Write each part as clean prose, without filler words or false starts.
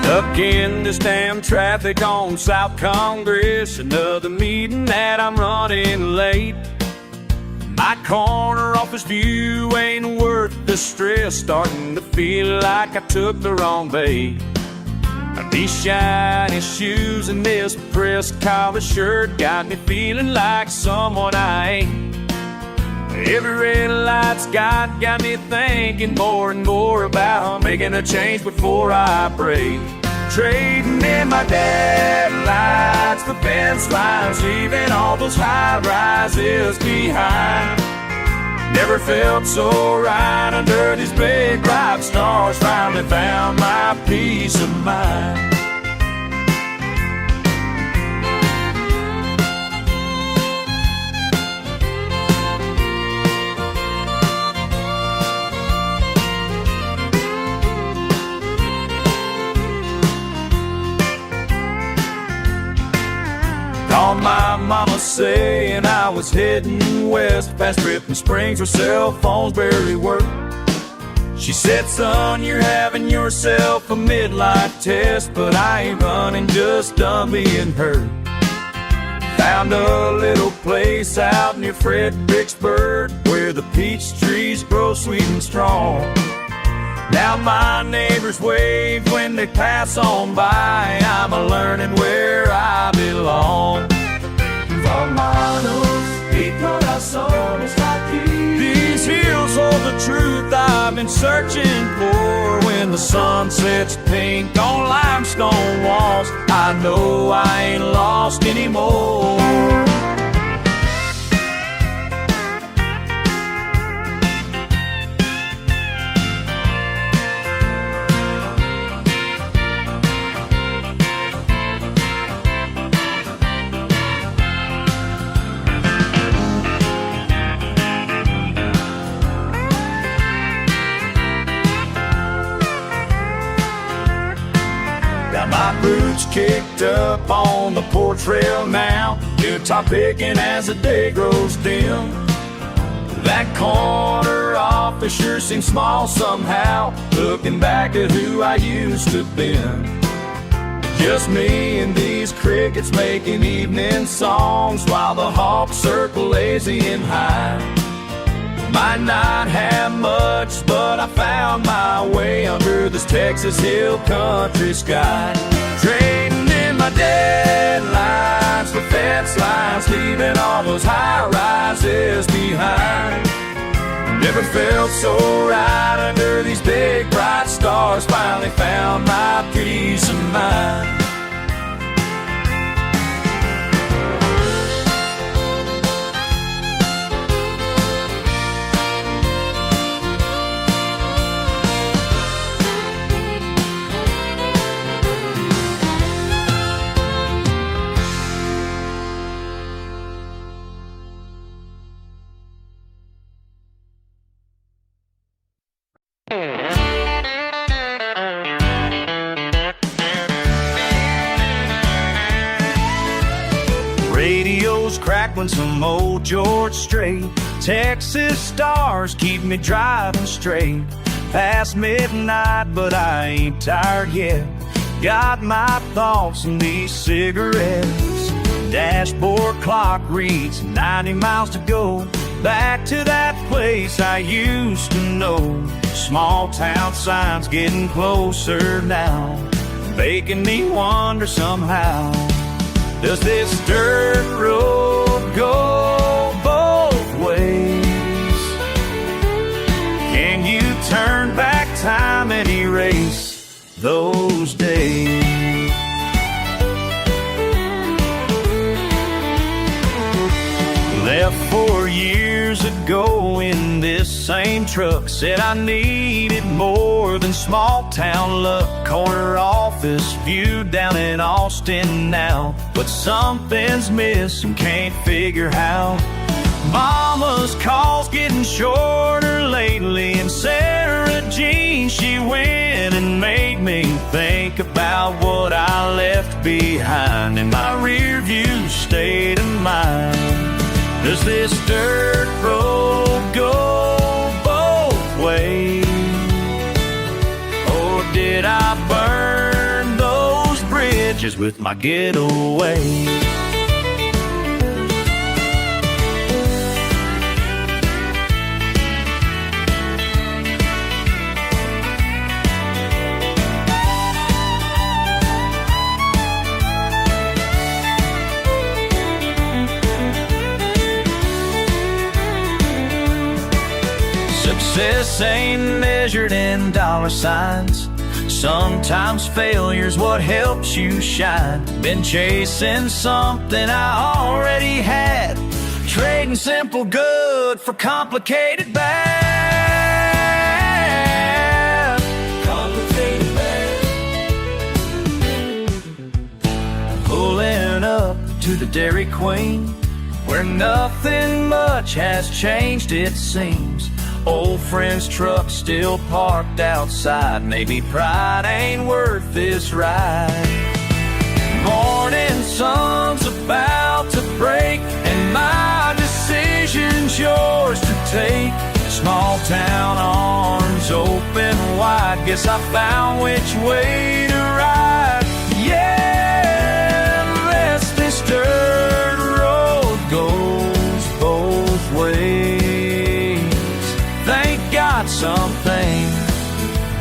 Stuck in this damn traffic on South Congress. Another meeting that I'm running late. My corner office view ain't worth the stress. Starting to feel like I took the wrong bait. These shiny shoes and this pressed collar shirt got me feeling like someone I ain't. Every red light's got me thinking more and more about making a change before I break. Trading in my deadlights for fence lines, leaving all those high rises behind. Never felt so right under these big bright stars. Finally found my peace of mind. Called my mama saying I was heading west, past Dripping Springs where cell phones barely work. She said, son, you're having yourself a midlife test, but I ain't running, just done being hurt. Found a little place out near Fredericksburg where the peach trees grow sweet and strong. Now my neighbors wave when they pass on by. I'm a-learning where I belong. Hermanos y corazones latidos. These hills hold the truth I've been searching for. When the sun sets pink on limestone walls, I know I ain't lost anymore. My boots kicked up on the porch rail now, guitar picking as the day grows dim. That corner office sure seems small somehow, looking back at who I used to be. Just me and these crickets making evening songs while the hawks circle lazy and high. Might not have much, but I found my way under this Texas hill country sky. Trading in my deadlines for fence lines, leaving all those high rises behind. Never felt so right under these big bright stars. Finally found my peace of mind. Radio's crackling some old George Strait. Texas stars keep me driving straight past midnight, but I ain't tired yet. Got my thoughts in these cigarettes. Dashboard clock reads 90 miles to go, back to that place I used to know. Small town signs getting closer now, making me wonder somehow, does this dirt road go both ways? Can you turn back time and erase those days? Left 4 years ago in this same truck. Said I needed more than small town luck. Corner office view down in Austin now, but something's missing, can't figure how. Mama's calls getting shorter lately, and Sarah Jean, she went and made me think about what I left behind in my rear view state of mind. Does this dirt road go both ways? Or did I burn the matches with my getaway. Success ain't measured in dollar signs. Sometimes failure's what helps you shine. Been chasing something I already had, trading simple good for complicated bad. Complicated bad. Pulling up to the Dairy Queen, where nothing much has changed it seems. Old friend's truck still parked outside. Maybe pride ain't worth this ride. Morning sun's about to break, and my decision's yours to take. Small town arms open wide, guess I found which way to ride. Yeah, unless this dirt road goes both ways. Thank God some things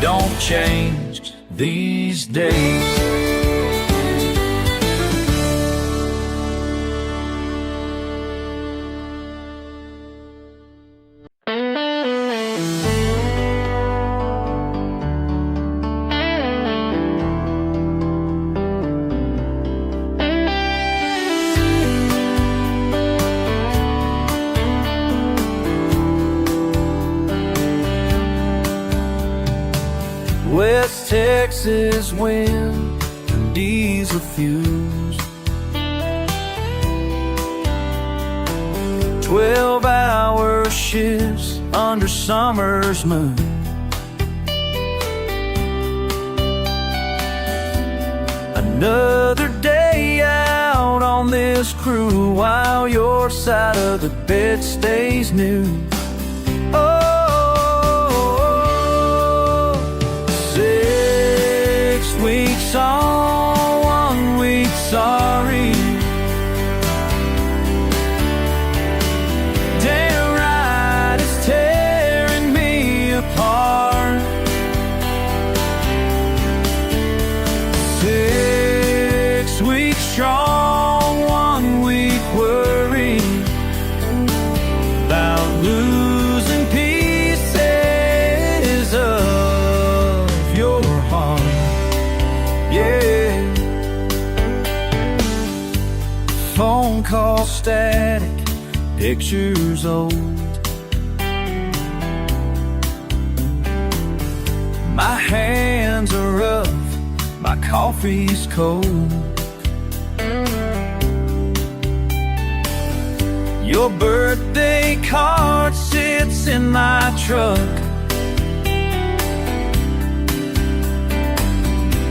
don't change these days. West Texas wind and diesel fuels, 12-hour shifts under summer's moon. Another day out on this crew while your side of the bed stays new. Oh, 6 weeks on, 1 week sorry. Damn right, it's tearing me apart. 6 weeks strong, 1 week worried about losing pieces of your heart. Yeah. Phone call static, pictures old. My hands are rough, my coffee's cold. Your birthday card sits in my truck.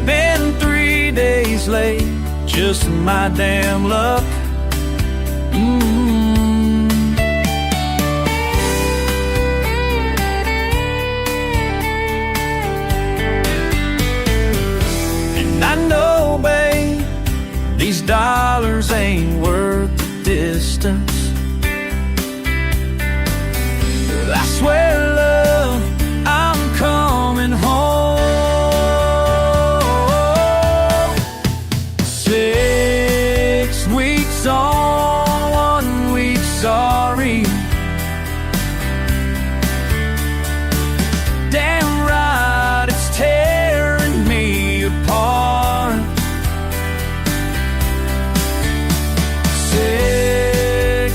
Been 3 days late, just my damn luck. And I know, babe, these dollars ain't worth the distance. I swear, love, I'm coming home. 6 weeks on, 1 week sorry. Damn right, it's tearing me apart. 6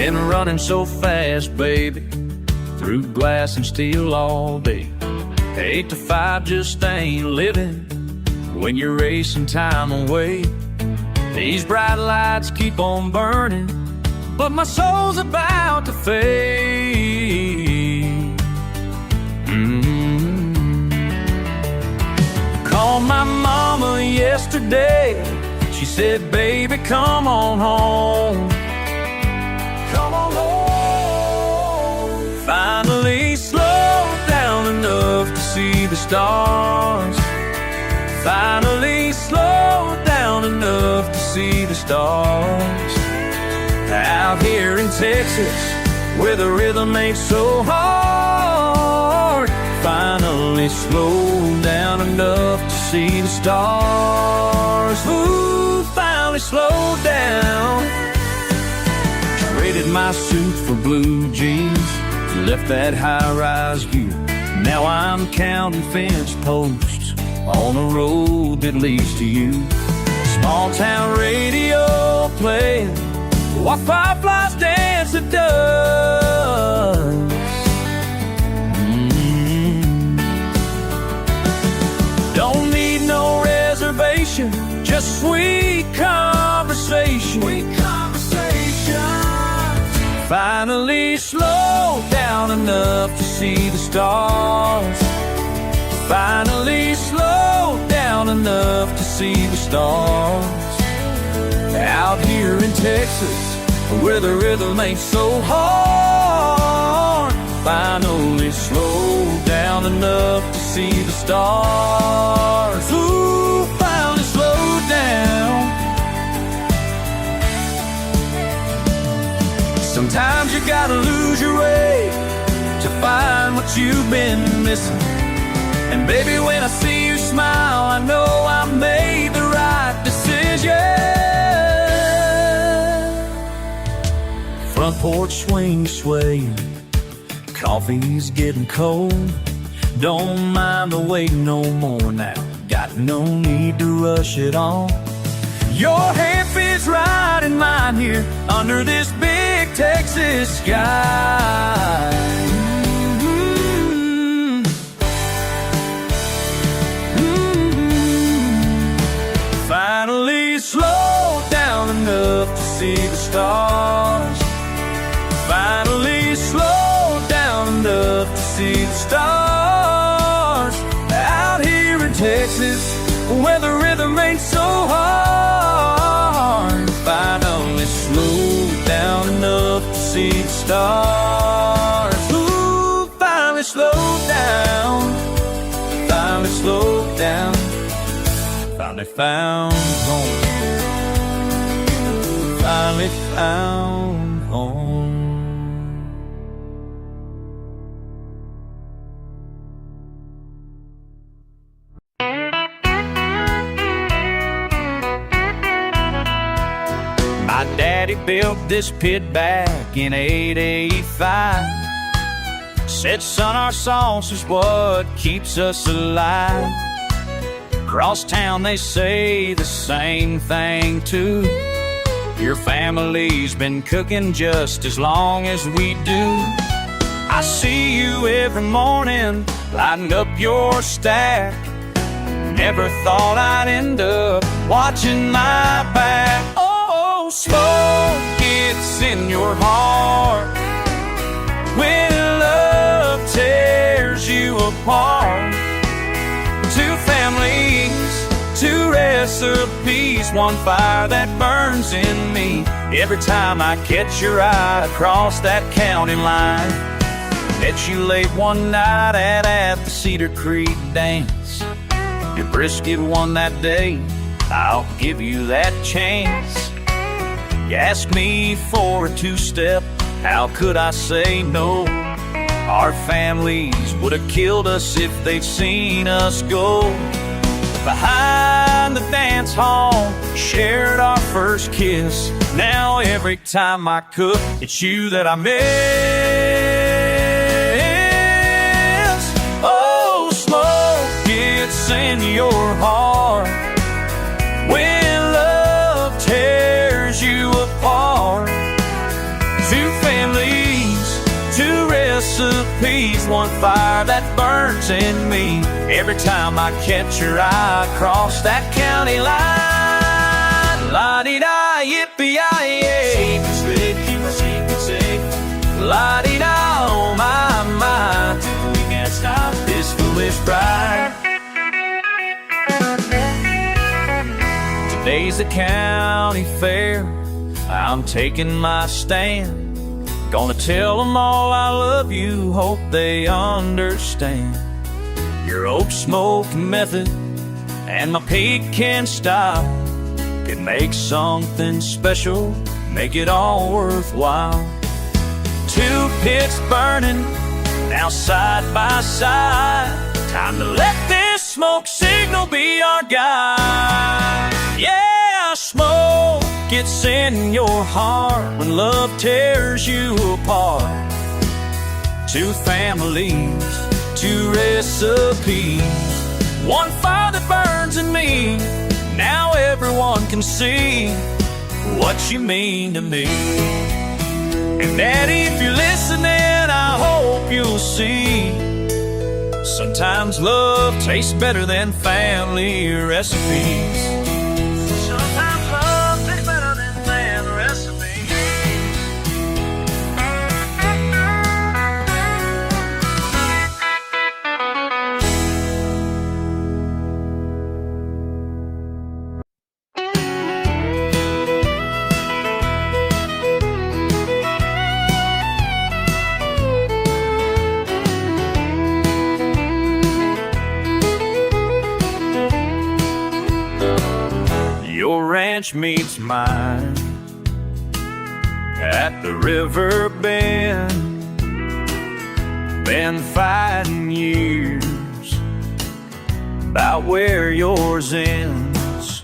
Been running so fast, baby, through glass and steel all day. 8 to 5 just ain't living when you're racing time away. These bright lights keep on burning, but my soul's about to fade. Called my mama yesterday. She said, baby, come on home. Come on home. Finally slowed down enough to see the stars. Finally slowed down enough to see the stars. Out here in Texas, where the rhythm ain't so hard. Finally slowed down enough to see the stars. Ooh, finally slowed down. Traded my suit for blue jeans, left that high-rise view. Now I'm counting fence posts on the road that leads to you. Small town radio playing while fireflies dance at dusk. Don't need no reservation, just sweet conversation. Sweet conversation. Finally slowed down enough to see the stars. Finally slowed down enough to see the stars. Out here in Texas, where the rhythm ain't so hard. Finally slowed down enough to see the stars. Ooh, finally slowed down. Sometimes you gotta lose your way to find what you've been missing. And baby, when I see you smile, I know I made the right decision. Front porch swing swaying, coffee's getting cold. Don't mind the wait no more now, got no need to rush it on. Your hand fits right in mine here under this big Texas sky. Finally slowed down enough to see the stars. Finally slowed down enough to see the stars. Out here in Texas, where the rhythm ain't so hard. Finally slowed down enough to see the stars. Ooh, finally slowed down. Finally slowed down. Finally found home. Finally found home. My daddy built this pit back in 885. Said, son, our sauce is what keeps us alive. Across town they say the same thing too. Your family's been cooking just as long as we do. I see you every morning lighting up your stack. Never thought I'd end up watching my back. Oh, smoke gets in your heart when love tears you apart. Two families, two recipes, one fire that burns in me. Every time I catch your eye across that county line. Met you late one night at the Cedar Creek dance. Your brisket won that day, I'll give you that chance. You asked me for a two-step, how could I say no? Our families would have killed us if they'd seen us go. Behind the dance hall, shared our first kiss. Now every time I cook, it's you that I miss. Oh, smoke gets in your heart when love tears you apart. Two recipes, one fire that burns in me every time I catch your eye across that county line. La-dee-da, yippee-yi-yay, keep it straight, keep it safe. La-dee-da, oh my, my, we can't stop this foolish ride. Today's the county fair, I'm taking my stand. Gonna tell them all I love you, hope they understand. Your oak smoke method and my pecan style can make something special, make it all worthwhile. Two pits burning, now side by side. Time to let this smoke signal be our guide. Yeah, smoke gets in your heart when love tears you apart. Two families, two recipes, one fire that burns in me. Now everyone can see what you mean to me. And Daddy, if you're listening, I hope you'll see sometimes love tastes better than family recipes. Your ranch meets mine at the river bend. Been fighting years about where yours ends.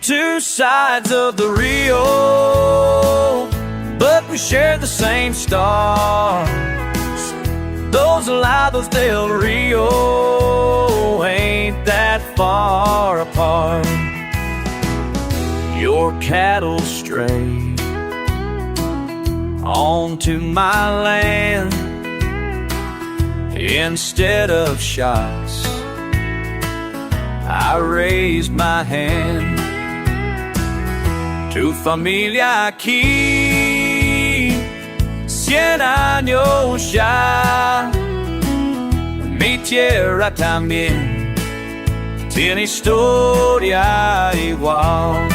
Two sides of the Rio, but we share the same stars. Those Lados del Rio ain't that far apart. Your cattle strayed onto my land. Instead of shots, I raised my hand. Tu familia aquí, 100 años ya. Mi tierra también tiene historia igual.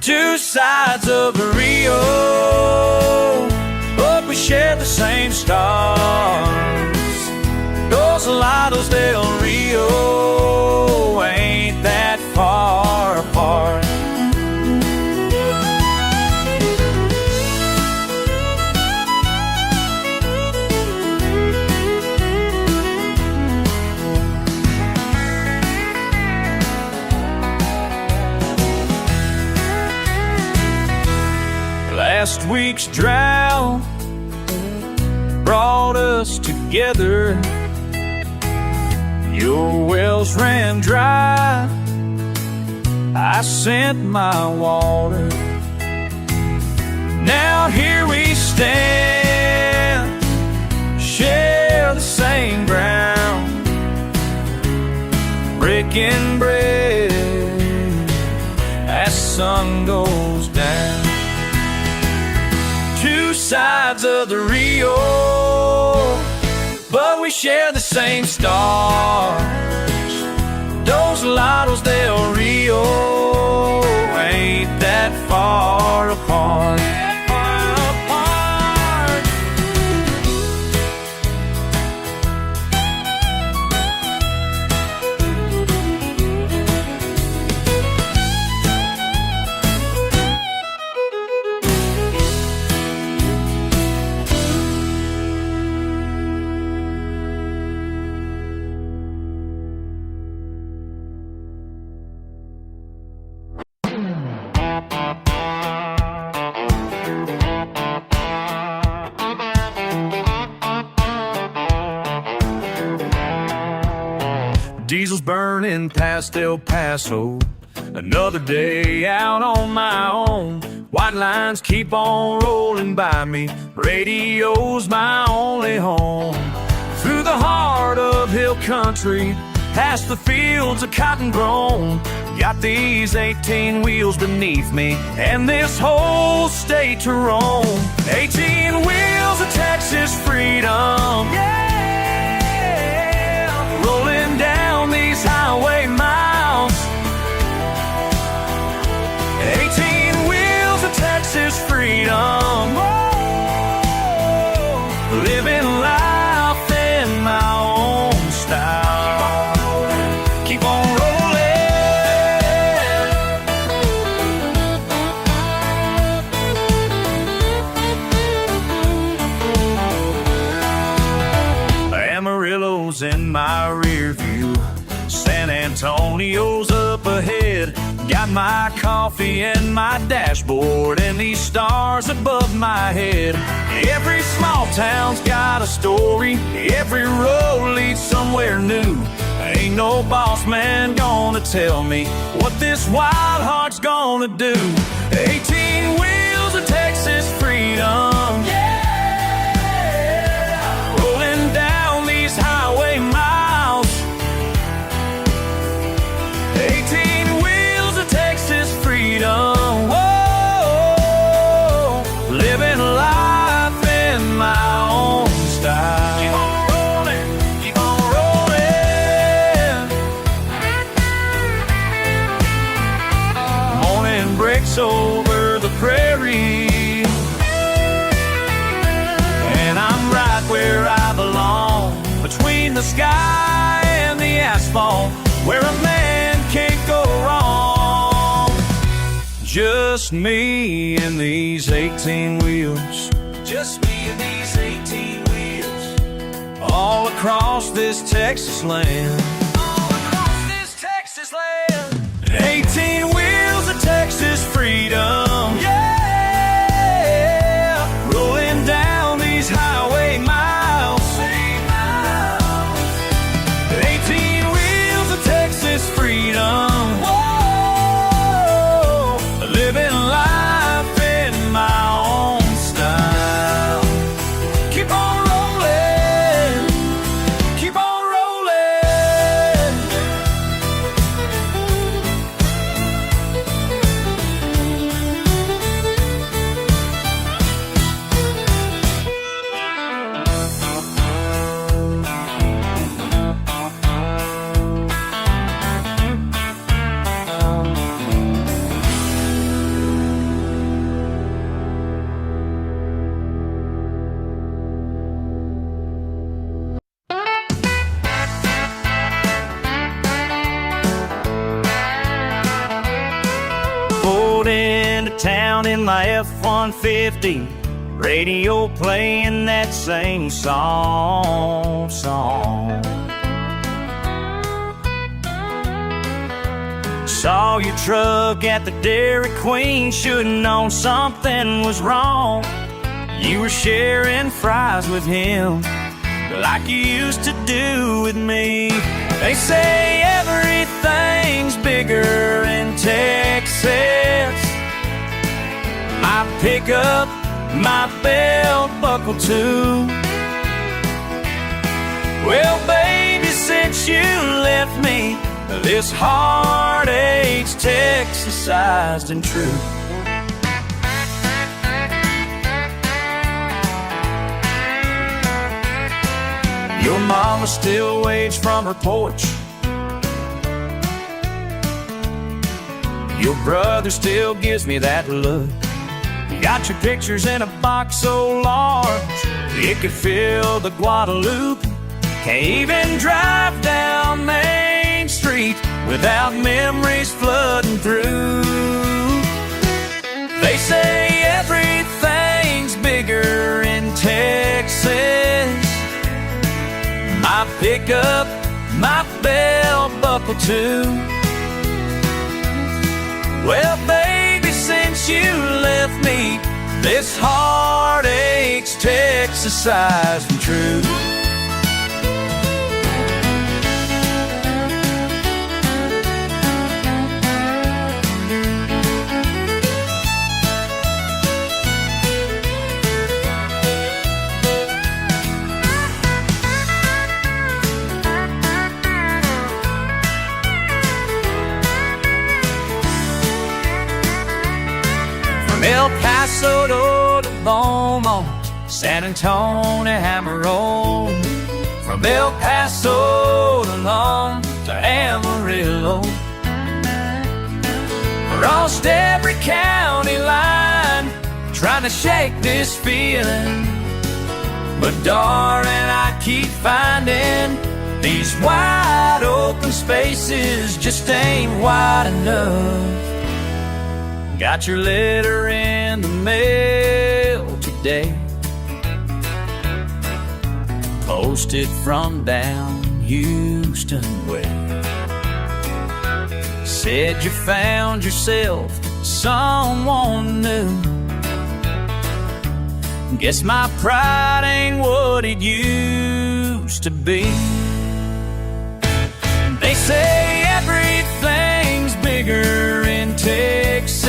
Two sides of the Rio, but we share the same stars. Los Lados del Rio ain't that far apart. Last week's drought brought us together. Your wells ran dry, I sent my water. Now here we stand, share the same ground, breaking bread as sun goes down. Two sides of the Rio, but we share the same stars. Dos Lados del Rio ain't that far apart. Diesel's burning past El Paso, Another day out on my own. White lines keep on rolling by me. Radio's my only home. Through the heart of hill country, past the fields of cotton grown. Got these 18 wheels beneath me, and this whole state to roam. 18 wheels of Texas freedom, yeah, rolling down these highway miles. 18 wheels of Texas freedom, oh, living life in my own style. Keep on rolling. Amarillo's in my rear view, San Antonio's up ahead. Got my coffee and my dashboard and these stars above my head. Every small town's got a story, every road leads somewhere new. Ain't no boss man gonna tell me what this wild heart's gonna do. 18 wheels of Texas freedom, yeah, rolling down these highway miles. 18 wheels of Texas freedom, whoa, living life in my own style. Keep on rolling, keep on rolling. Morning breaks over the prairie, and I'm right where I belong, between the sky and the asphalt, where a man can't go wrong. Just me and these 18 wheels, just me and these 18 wheels, all across this Texas land, all across this Texas land. 18 wheels of Texas freedom, yeah, rolling down these highway miles. 18 wheels of Texas freedom, whoa, living life in my own style. Keep on rolling, keep on rolling. Pulled into town in my F-150, radio playing that same song. Saw your truck at the Dairy Queen, should've known something was wrong. You were sharing fries with him like you used to do with me. They say everything's bigger in Texas. My pickup, my belt buckle too. Well, baby, since you left me, this heartache's Texas-sized and true. Your mama still waves from her porch. Your brother still gives me that look. You got your pictures in a box so large it could fill the Guadalupe. Can't even drive down Main Street without memories flooding through. They say everything's bigger in Texas. My pickup, my belt buckle too. Well, baby, since you left me, this heartache's Texas-sized and true. El Paso to Lomo, San Antonio, Amarillo. From El Paso to Long to Amarillo. Crossed every county line, trying to shake this feeling. But darling, I keep finding these wide open spaces just ain't wide enough. Got your letter in the mail today, posted from down Houston way. Said you found yourself someone new. Guess my pride ain't what it used to be. They say everything's bigger in Texas.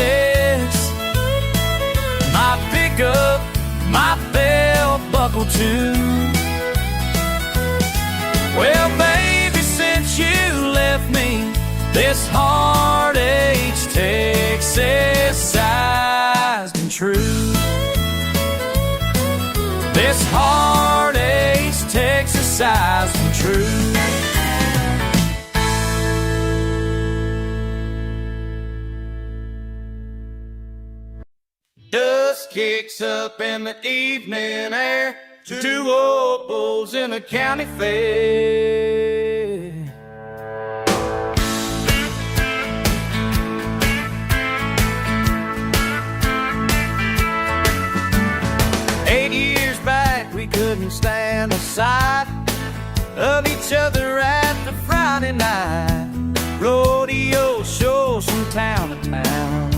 My pickup, my belt buckle too. Well, baby, since you left me, this heart-ache Texas-sized and true. This heart-ache Texas-sized and true. Dust kicks up in the evening air, two old bulls in a county fair. 8 years back, we couldn't stand the sight of each other at the Friday night rodeo shows from town to town,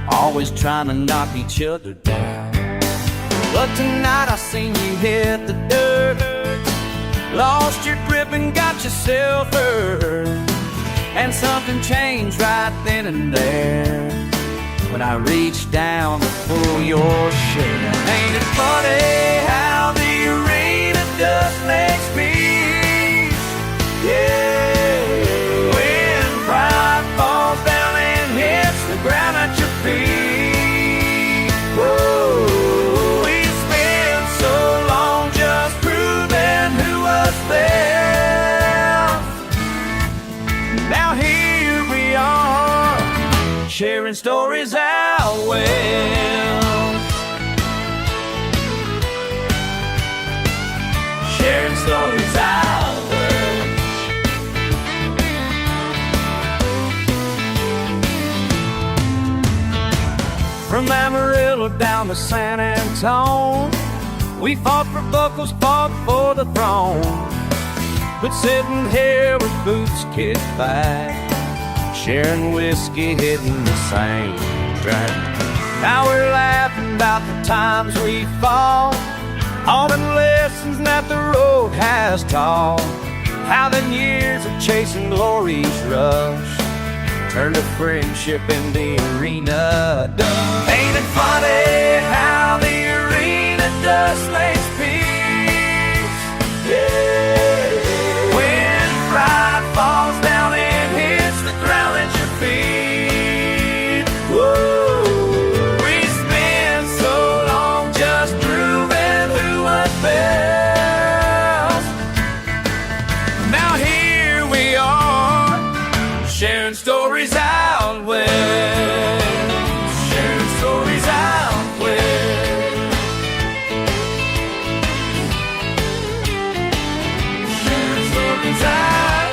always trying to knock each other down. But tonight I seen you hit the dirt, lost your grip and got yourself hurt. And something changed right then and there when I reached down to pull your shirt. Ain't it funny how the arena dust makes peace? Yeah, when pride falls down and hits the ground at your feet. Whoa, we spent so long just proving who was best. Now here we are, sharing stories out west. Sharing stories out west. From Amarillo down to San Antonio, we fought for buckles, fought for the throne. But sitting here with boots kicked back, sharing whiskey, hitting the same track. Now we're laughing about the times we fought, all the lessons that the road has taught. How the years of chasing glory's rush turned a friendship in the arena dust. Ain't it funny how the arena dust makes peace? Yeah, when pride falls down and hits the ground at your feet. Whoa, we spent so long just proving who was best. Now here we are, sharing stories out west. Sharing stories out west. Sharing stories out.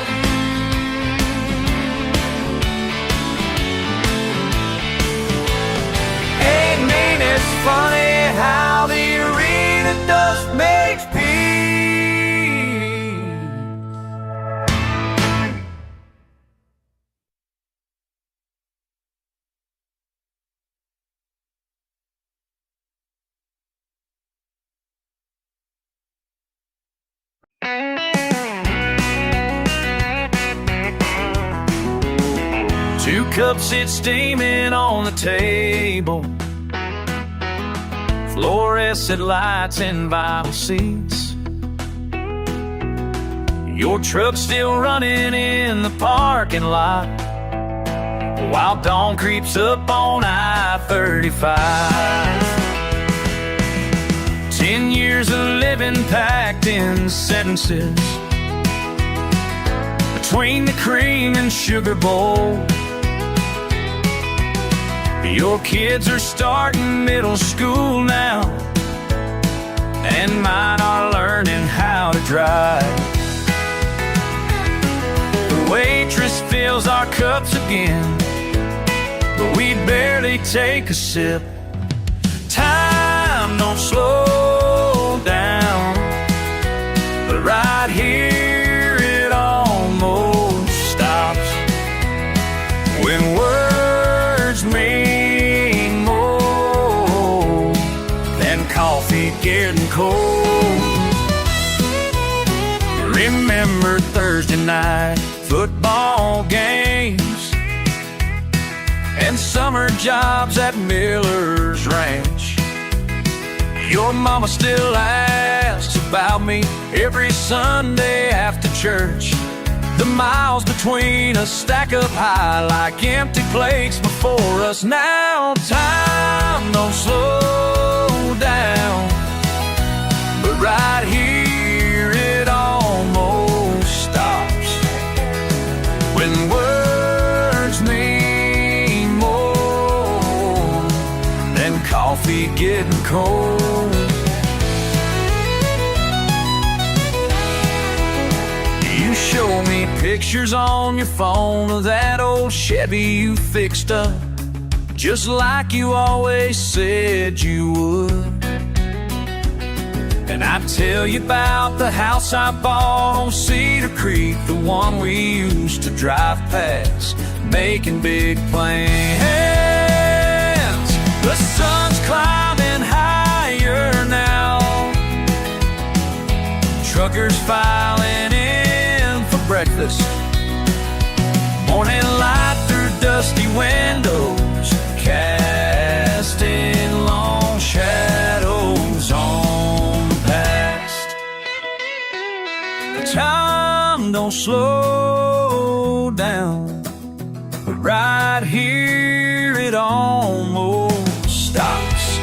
Ain't mean it's funny how the arena dust makes peace. Two cups sit steaming on the table, fluorescent lights and vinyl seats. Your truck's still running in the parking lot, while dawn creeps up on I-35. 10 years of living packed in sentences, between the cream and sugar bowl. Your kids are starting middle school now, and mine are learning how to drive. The waitress fills our cups again, but we barely take a sip. Time don't slow down, but right here it almost stops. When words mean more than coffee getting cold. Remember Thursday night football games and summer jobs at Miller's Ranch. Your mama still asks about me every Sunday after church. The miles between us stack up high like empty plates before us. Now time don't slow down, but right here it almost stops. When words mean more than coffee getting cold. You show me pictures on your phone of that old Chevy you fixed up, just like you always said you would. And I tell you about the house I bought on Cedar Creek, the one we used to drive past, making big plans. The sun's climbing higher now, truckers filing in for breakfast. Morning light through dusty windows, casting long shadows on the past. Time don't slow down, but right here it almost stops.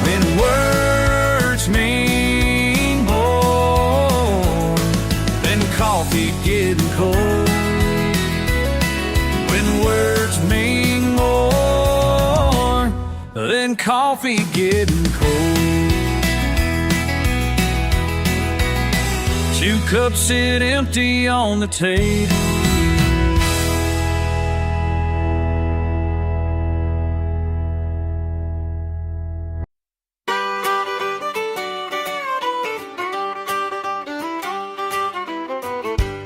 When words mean more than coffee getting cold. When words mean more than coffee getting cold. 2 cups sit empty on the table.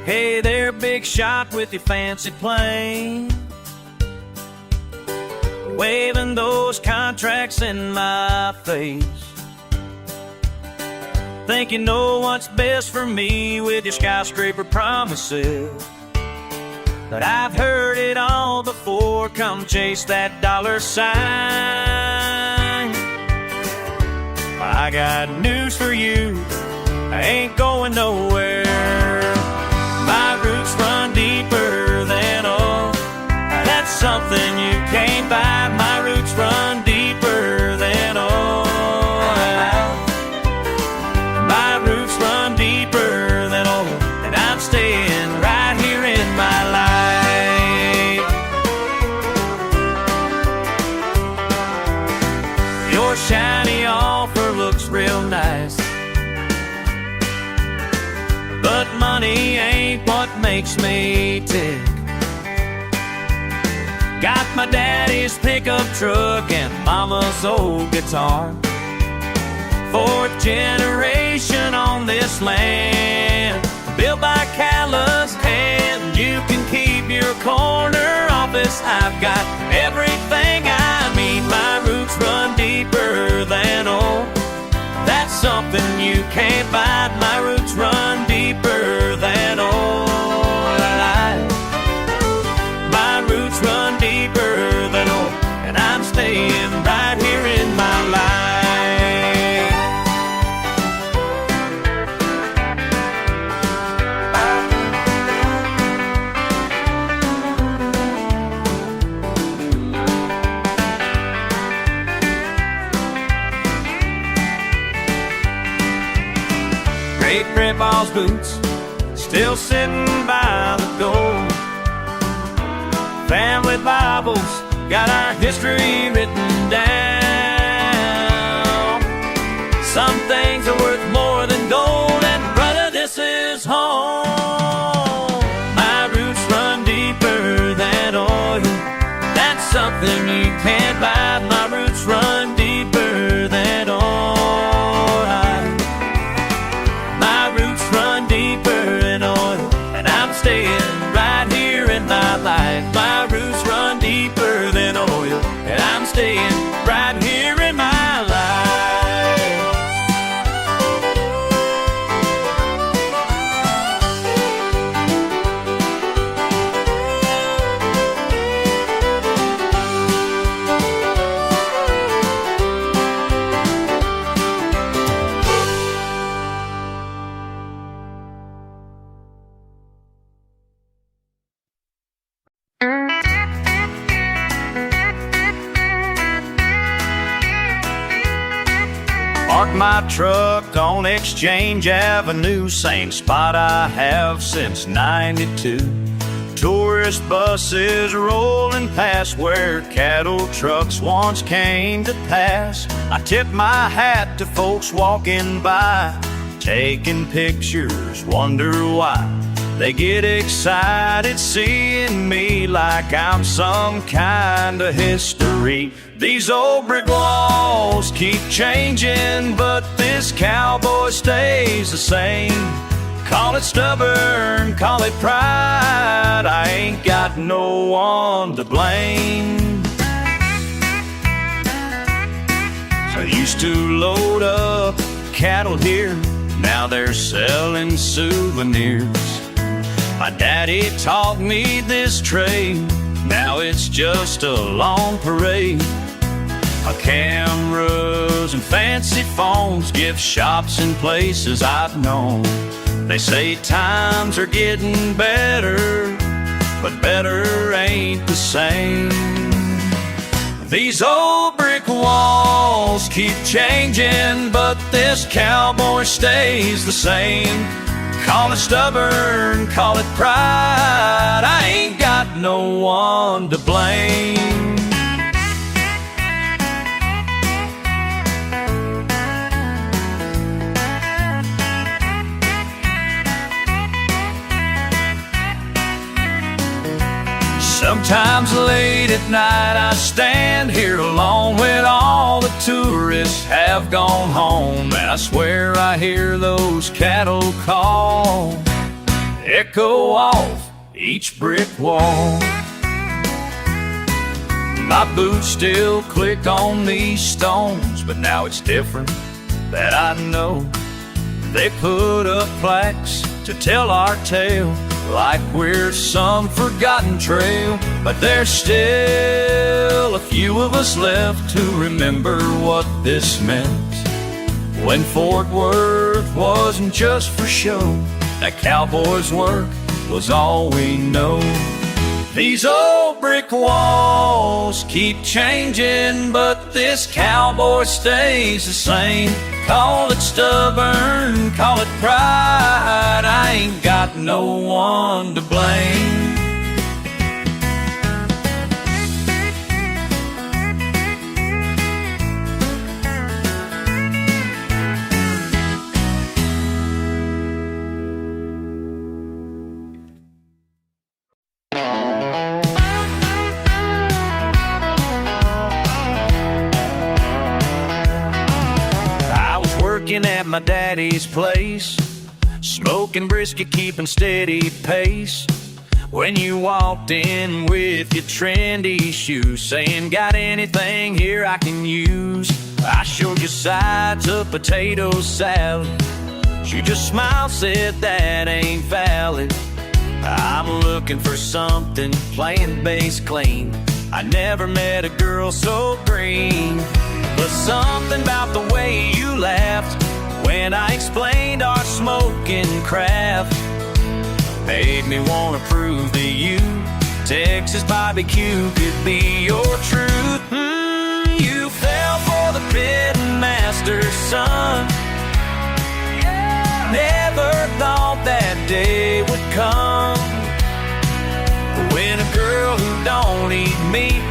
Hey there, big shot with your fancy plane, waving those contracts in my face. Think you know what's best for me with your skyscraper promises, but I've heard it all before. Come chase that dollar sign. I got news for you, I ain't going nowhere. My roots run deeper than oil, that's something you can't buy. My roots run deeper than oil. My roots run deeper than oil, and I'm staying right here in my life. Your shiny offer looks real nice, but money ain't what makes me tick. Got my daddy's pickup truck and mama's old guitar, 4th generation on this land, built by callous hand. You can keep your corner office, I've got everything I need. My roots run deeper than oil, that's something you can't buy. My roots run deeper than oil. My roots run deeper than oil, and I'm staying right here in my life. Grandpa's boots still sitting by the door. Family Bibles got our history written down. Some things are worth more than gold, and brother, this is home. My roots run deeper than oil. That's something you can't buy. My roots run deeper than oil. My roots run deeper than oil, and I'm staying right here in my life. My roots run deeper than oil, and I'm staying right here in my life. Park my truck on Exchange Avenue, same spot I have since '92. Tourist buses rolling past where cattle trucks once came to pass. I tip my hat to folks walking by, taking pictures, wonder why. They get excited seeing me like I'm some kind of history. These old brick walls keep changing, but this cowboy stays the same. Call it stubborn, call it pride, I ain't got no one to blame. I used to load up cattle here, now they're selling souvenirs. My daddy taught me this trade, now it's just a long parade. Cameras and fancy phones, gift shops and places I've known. They say times are getting better, but better ain't the same. These old brick walls keep changing, but this cowboy stays the same. Call it stubborn, call it pride, I ain't got no one to blame. Sometimes late at night I stand here alone when all the tourists have gone home, and I swear I hear those cattle call echo off each brick wall. My boots still click on these stones, but now it's different, that I know. They put up plaques to tell our tale, like we're some forgotten trail. But there's still a few of us left to remember what this meant, when Fort Worth wasn't just for show, that cowboys' work was all we know. These old brick walls keep changing, but this cowboy stays the same. Call it stubborn, call it pride, I ain't got no one to blame. At my daddy's place, smoking brisket, keeping steady pace, when you walked in with your trendy shoes, saying, got anything here I can use? I showed you sides of potato salad. You just smiled, said that ain't valid. I'm looking for something plant-based clean. I never met a girl so green. But something about the way you laughed when I explained our smoking craft made me want to prove to you Texas barbecue could be your truth. You fell for the pit master's son, never day would come when a girl who don't eat meat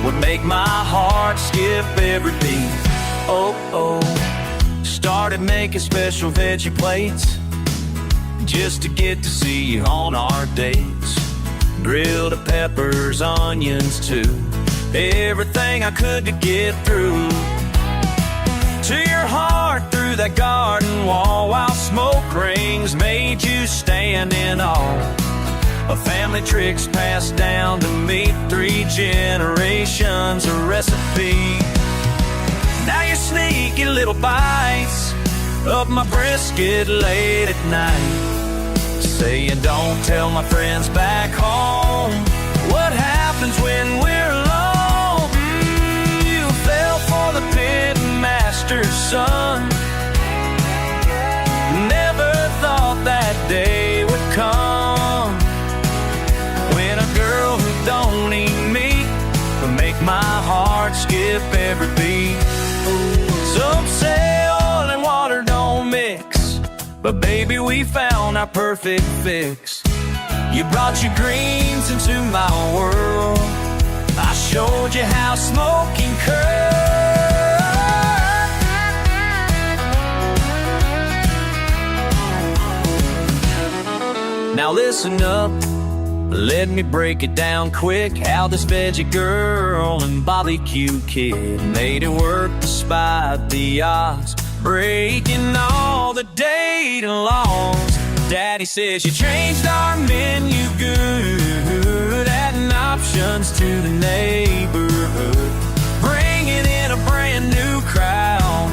would make my heart skip every beat. Oh, oh. Started making special veggie plates just to get to see you on our dates. Grilled the peppers, onions too, everything I could to get through to your heart through that garden wall, while smoke rings made you stand in awe of family tricks passed down to me, 3 generations of recipe. Now you sneaky little bites of my brisket late at night, saying don't tell my friends back home what happens when we're alone. You fell for the pit master's son. Never thought that day would come when a girl who don't eat meat would make my heart skip every beat. Some say oil and water don't mix, but baby, we found our perfect fix. You brought your greens into my world, I showed you how smoking curls. Now listen up, let me break it down quick, how this veggie girl and barbecue kid made it work despite the odds, breaking all the data laws. Daddy says you changed our menu good, adding options to the neighborhood, bringing in a brand new crowd,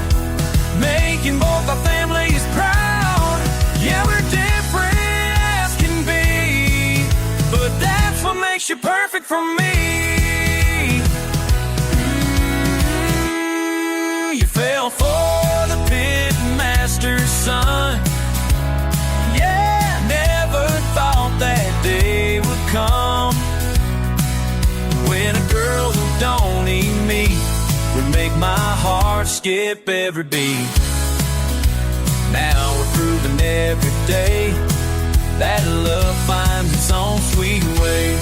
making both our families proud. Yeah, we're different as can be, but that's what makes you perfect for me. You fell for the pit master's son. Yeah, never thought that day would come when a girl who don't eat meat would make my heart skip every beat. Now we're proving every day that love finds its own sweet way.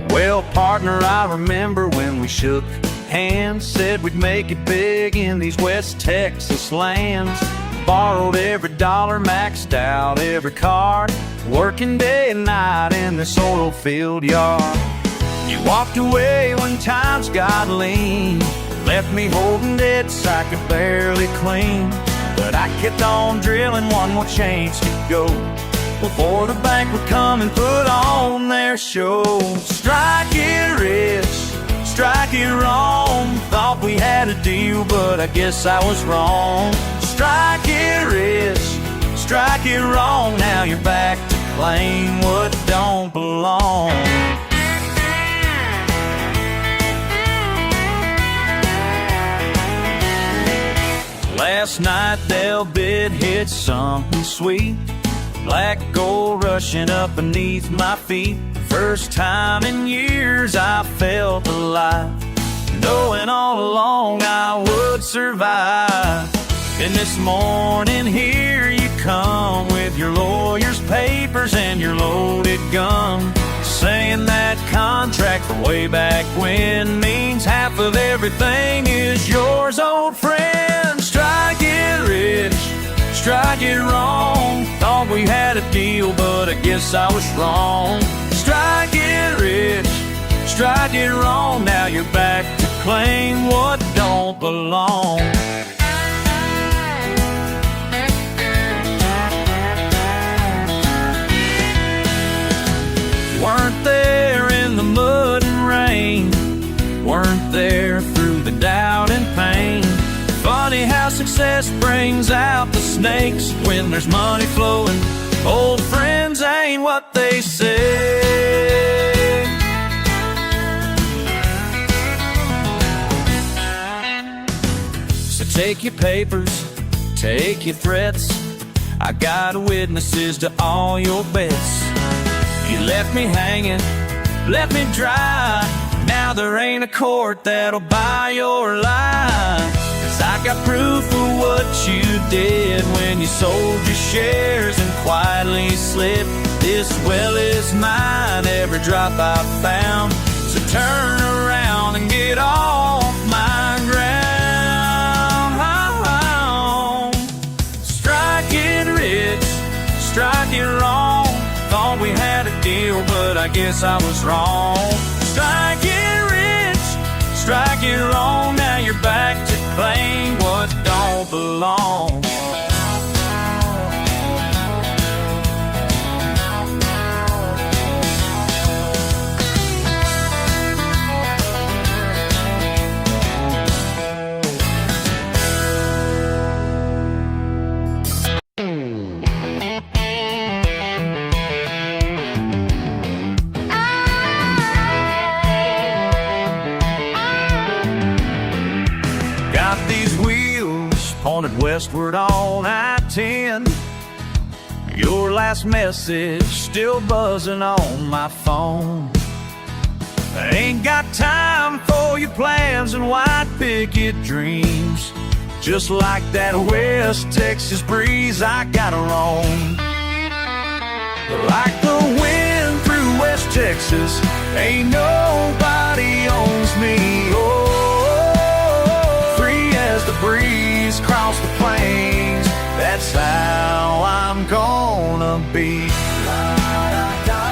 Well, partner, I remember when we shook hands, said we'd make it big in these West Texas lands. Borrowed every dollar, maxed out every card, working day and night in this oil field yard. You walked away when times got lean, left me holding debts I could barely clean. But I kept on drilling, one more chance to go before the bank would come and put on their show. Strike it rich, strike it wrong. Thought we had a deal, but I guess I was wrong. Strike it rich, strike it wrong. Now you're back to claim what don't belong. Last night Del Bid hit something sweet, black gold rushing up beneath my feet. First time in years I felt alive, knowing all along I would survive. And this morning here you come with your lawyer's papers and your loaded gun, saying that contract from way back when means half of everything is yours, old friend. Strike it rich, strike it wrong. Thought we had a deal, but I guess I was wrong. Strike it rich, strike it wrong. Now you're back to claim what don't belong. Weren't there in the mud and rain, weren't there through the doubt and pain. Funny how success brings out the snakes when there's money flowing. Old friends ain't what they say. So take your papers, take your threats, I got witnesses to all your bets. You left me hanging, left me dry. Now there ain't a court that'll buy your life. 'Cause I got proof of what you did when you sold your shares and quietly slipped. This well is mine, every drop I found. So turn around and get off my ground. Strike it rich, strike it wrong. Thought we had a deal, but I guess I was wrong. Strike it rich, strike it wrong. Now you're back to claim what don't belong. Pointed westward on I-10. Your last message still buzzing on my phone. I ain't got time for your plans and white picket dreams. Just like that West Texas breeze, I gotta roam. Like the wind through West Texas, ain't nobody owns me. Oh, free as the breeze across the plains, that's how I'm gonna be. La-da-da,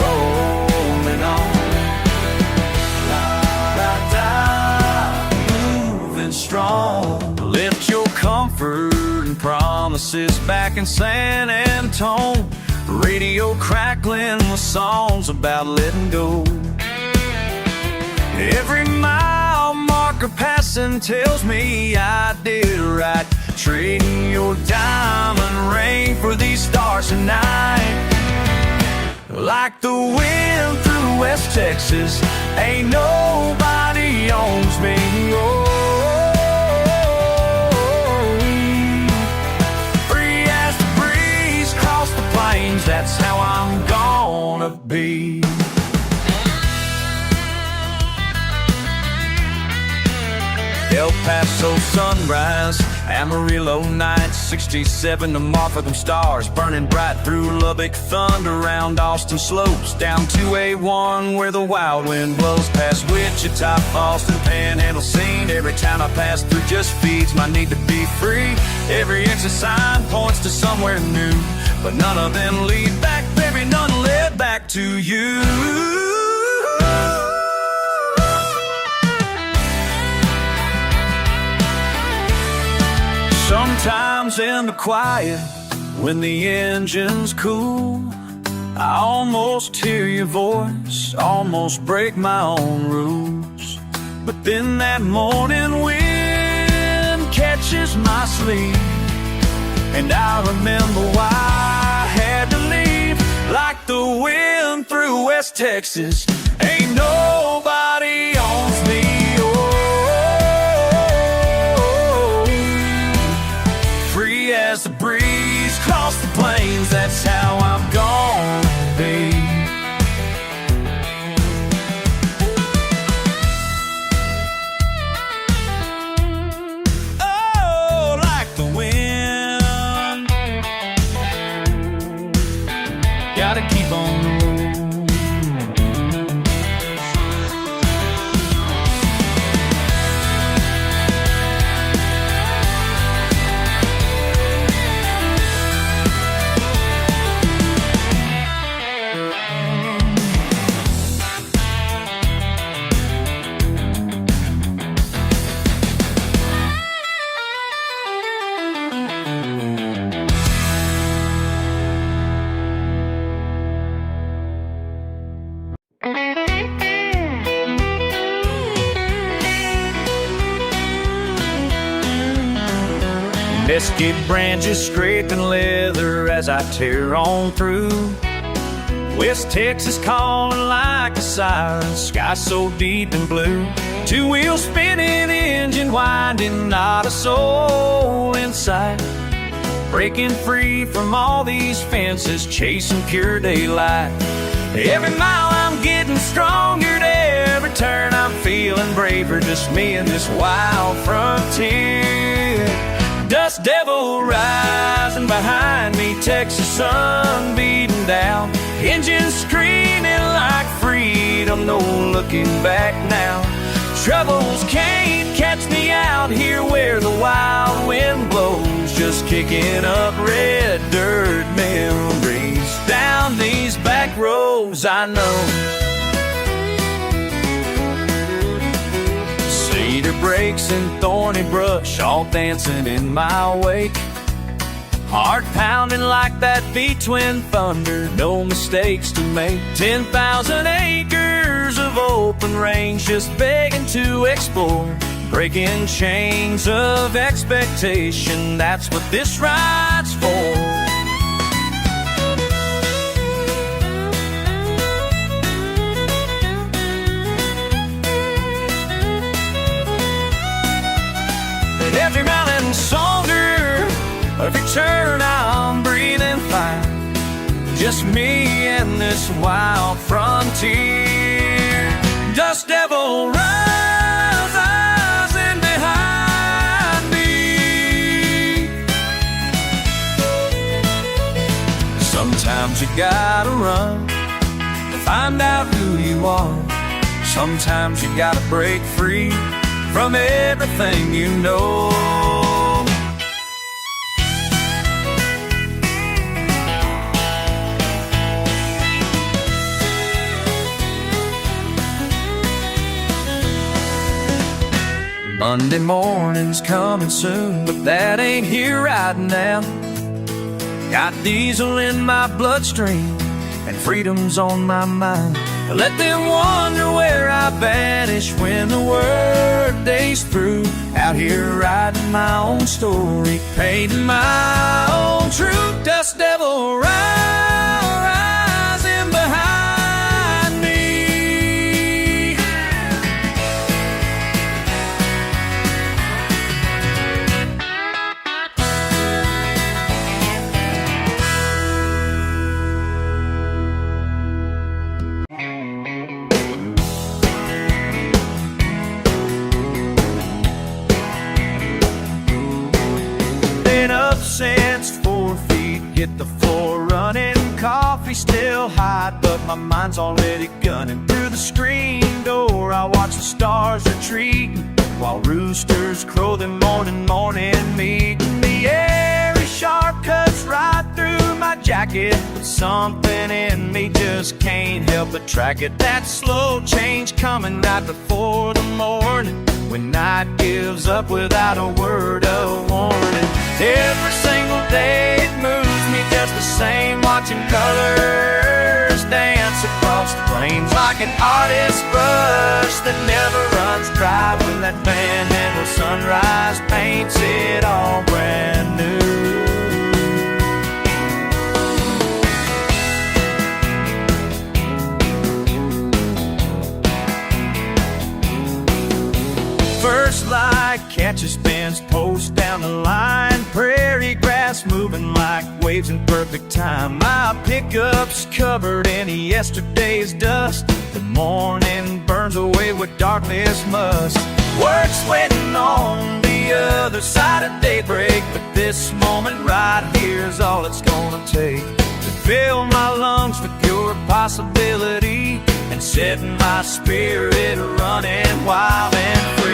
rolling on. La-da-da, moving strong. Left your comfort and promises back in San Antone. Radio crackling with songs about letting go. Every mile marker passing tells me I did right, trading your diamond ring for these stars tonight. Like the wind through West Texas, ain't nobody owns me. Oh, free as the breeze across the plains, that's how I'm gonna be. El Paso sunrise, Amarillo night, 67 to Marfa, them stars burning bright through Lubbock, thunder around Austin slopes, down 2A1 where the wild wind blows past Wichita, Boston, Panhandle scene. Every town I pass through just feeds my need to be free. Every exit sign points to somewhere new, but none of them lead back, baby, none led back to you. Sometimes in the quiet, when the engine's cool, I almost hear your voice, almost break my own rules. But then that morning wind catches my sleep, and I remember why I had to leave. Like the wind through West Texas, ain't nobody owns me. As the breeze across the plains, that's how I'm gonna be. Oh, like the wind, gotta keep on the road. Mesquite branches scraping leather as I tear on through. West Texas calling like a siren, sky so deep and blue. Two wheels spinning, engine winding, not a soul in sight. breaking free from all these fences, chasing pure daylight. Every mile I'm getting stronger, to every turn I'm feeling braver, just me and this wild frontier. Dust devil rising behind me, Texas sun beating down, engines screaming like freedom, no looking back now. Troubles can't catch me out here where the wild wind blows, just kicking up red dirt memories down these back roads I know. Cedar breaks and thorny brush all dancing in my wake, heart pounding like that V-twin thunder, no mistakes to make. 10,000 acres of open range just begging to explore, breaking chains of expectation, that's what this ride's for. Every mountain stronger, every turn I'm breathing fine, just me and this wild frontier. Dust devil rising behind me. Sometimes you gotta run to find out who you are. Sometimes you gotta break free from everything you know. Monday morning's coming soon, but that ain't here right now. Got diesel in my bloodstream and freedom's on my mind. Let them wonder where I vanish when the workday's through. Out here writing my own story, painting my own truth. Dust devil rising behind me. Up since 4 feet, hit the floor running, coffee still hot, but my mind's already gunning. Through the screen door I watch the stars retreat, while roosters crow them morning meet. The air is sharp, cuts right through my jacket, but something in me just can't help but track it. That slow change coming right before the morning, when night gives up without a word of warning. Every single day it moves me just the same, watching colors dance across the plains like an artist's brush that never runs dry. When that panhandle sunrise paints it all brand new. First light catches Ben's post down the line, prairie grass moving like waves in perfect time. My pickup's covered in yesterday's dust, the morning burns away what darkness must. Work's waiting on the other side of daybreak, but this moment right here is all it's gonna take to fill my lungs with pure possibility and setting my spirit running wild and free.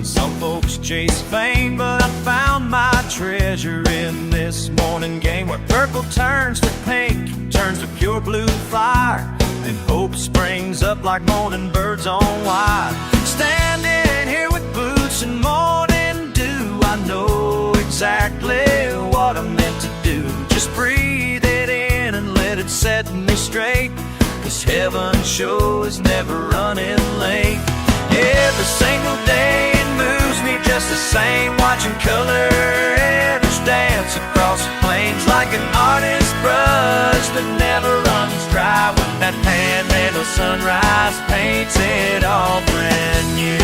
Some folks chase fame, but I found my treasure in this morning game, where purple turns to pink, turns to pure blue fire, and hope springs up like morning birds on wire. Standing here with boots and morning dew, I know exactly what I'm meant to do. Just breathe it in and let it'd set me straight, 'cause heaven sure is never running late. Every single day it moves me just the same, watching colors dance across the plains like an artist's brush that never runs dry. When that panhandle sunrise paints it all brand new.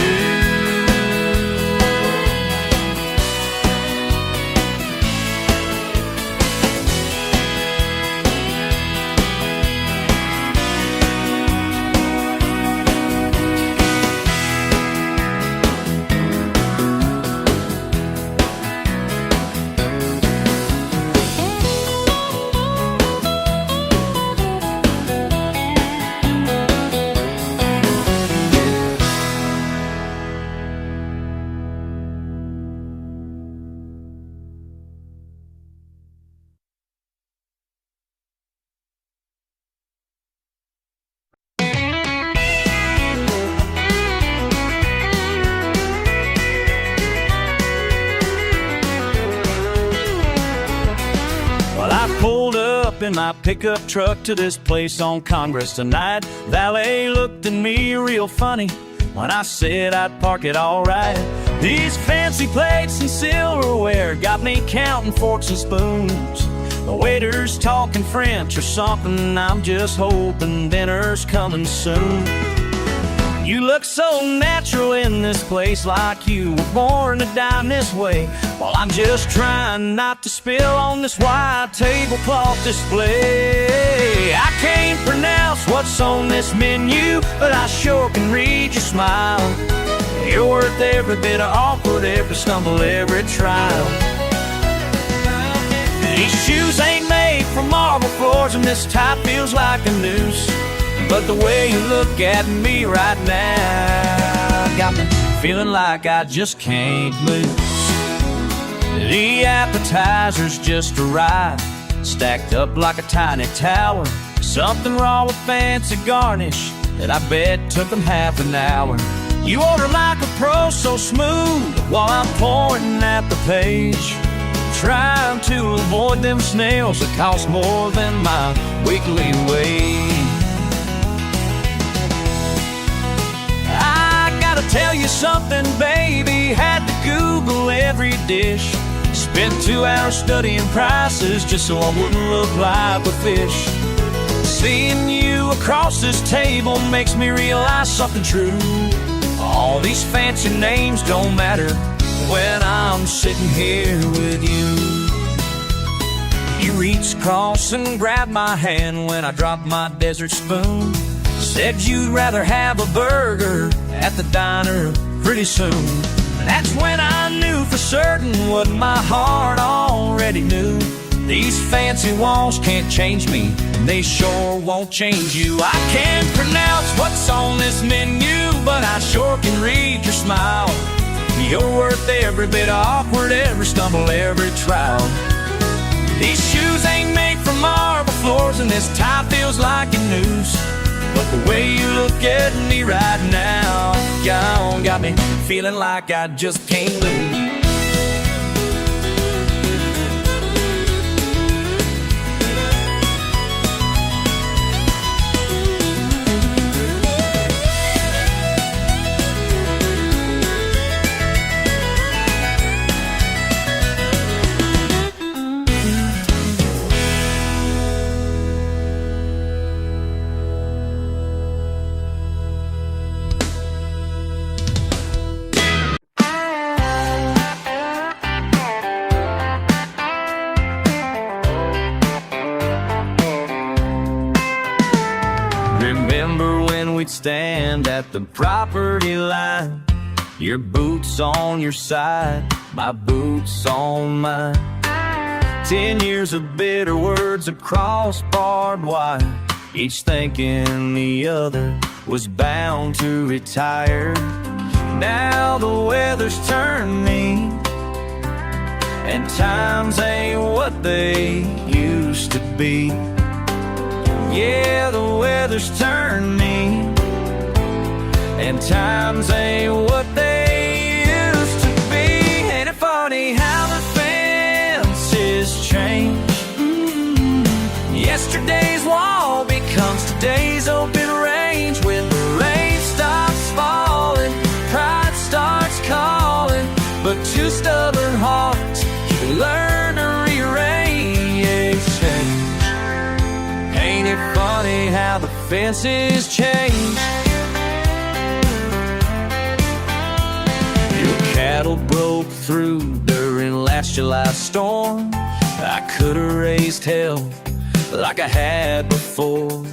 Pulled up in my pickup truck to this place on Congress tonight. Valet looked at me real funny when I said I'd park it all right. These fancy plates and silverware got me counting forks and spoons. The waiter's talking French or something, I'm just hoping dinner's coming soon. You look so natural in this place, like you were born to dine this way, while I'm just trying not to spill on this white tablecloth display. I can't pronounce what's on this menu, but I sure can read your smile. You're worth every bit of awkward, every stumble, every trial. These shoes ain't made for marble floors, and this tie feels like a noose. But the way you look at me right now got me feeling like I just can't lose. The appetizers just arrived, stacked up like a tiny tower. Something wrong with fancy garnish that I bet took them half an hour. You order like a pro, so smooth, while I'm pointing at the page, trying to avoid them snails that cost more than my weekly wage. Tell you something, baby, had to Google every dish. Spent 2 hours studying prices just so I wouldn't look like a fish. Seeing you across this table makes me realize something true. All these fancy names don't matter when I'm sitting here with you. You reached across and grabbed my hand when I dropped my desert spoon. Said you'd rather have a burger at the diner pretty soon. That's when I knew for certain what my heart already knew. These fancy walls can't change me, and they sure won't change you. I can't pronounce what's on this menu, but I sure can read your smile. You're worth every bit of awkward, every stumble, every trial. These shoes ain't made for marble floors, and this tie feels like a noose. But the way you look at me right now got me feeling like I just can't lose. Remember when we'd stand at the property line, your boots on your side, my boots on mine. 10 years of bitter words across barbed wire, each thinking the other was bound to retire. Now the weather's turned mean, and times ain't what they used to be. Yeah, the weather's turned mean, and times ain't what they used to be. Ain't it funny how the fences change? Yesterday's Ain't it funny how the fences change? Your cattle broke through during last July's storm. I could've raised hell like I had before,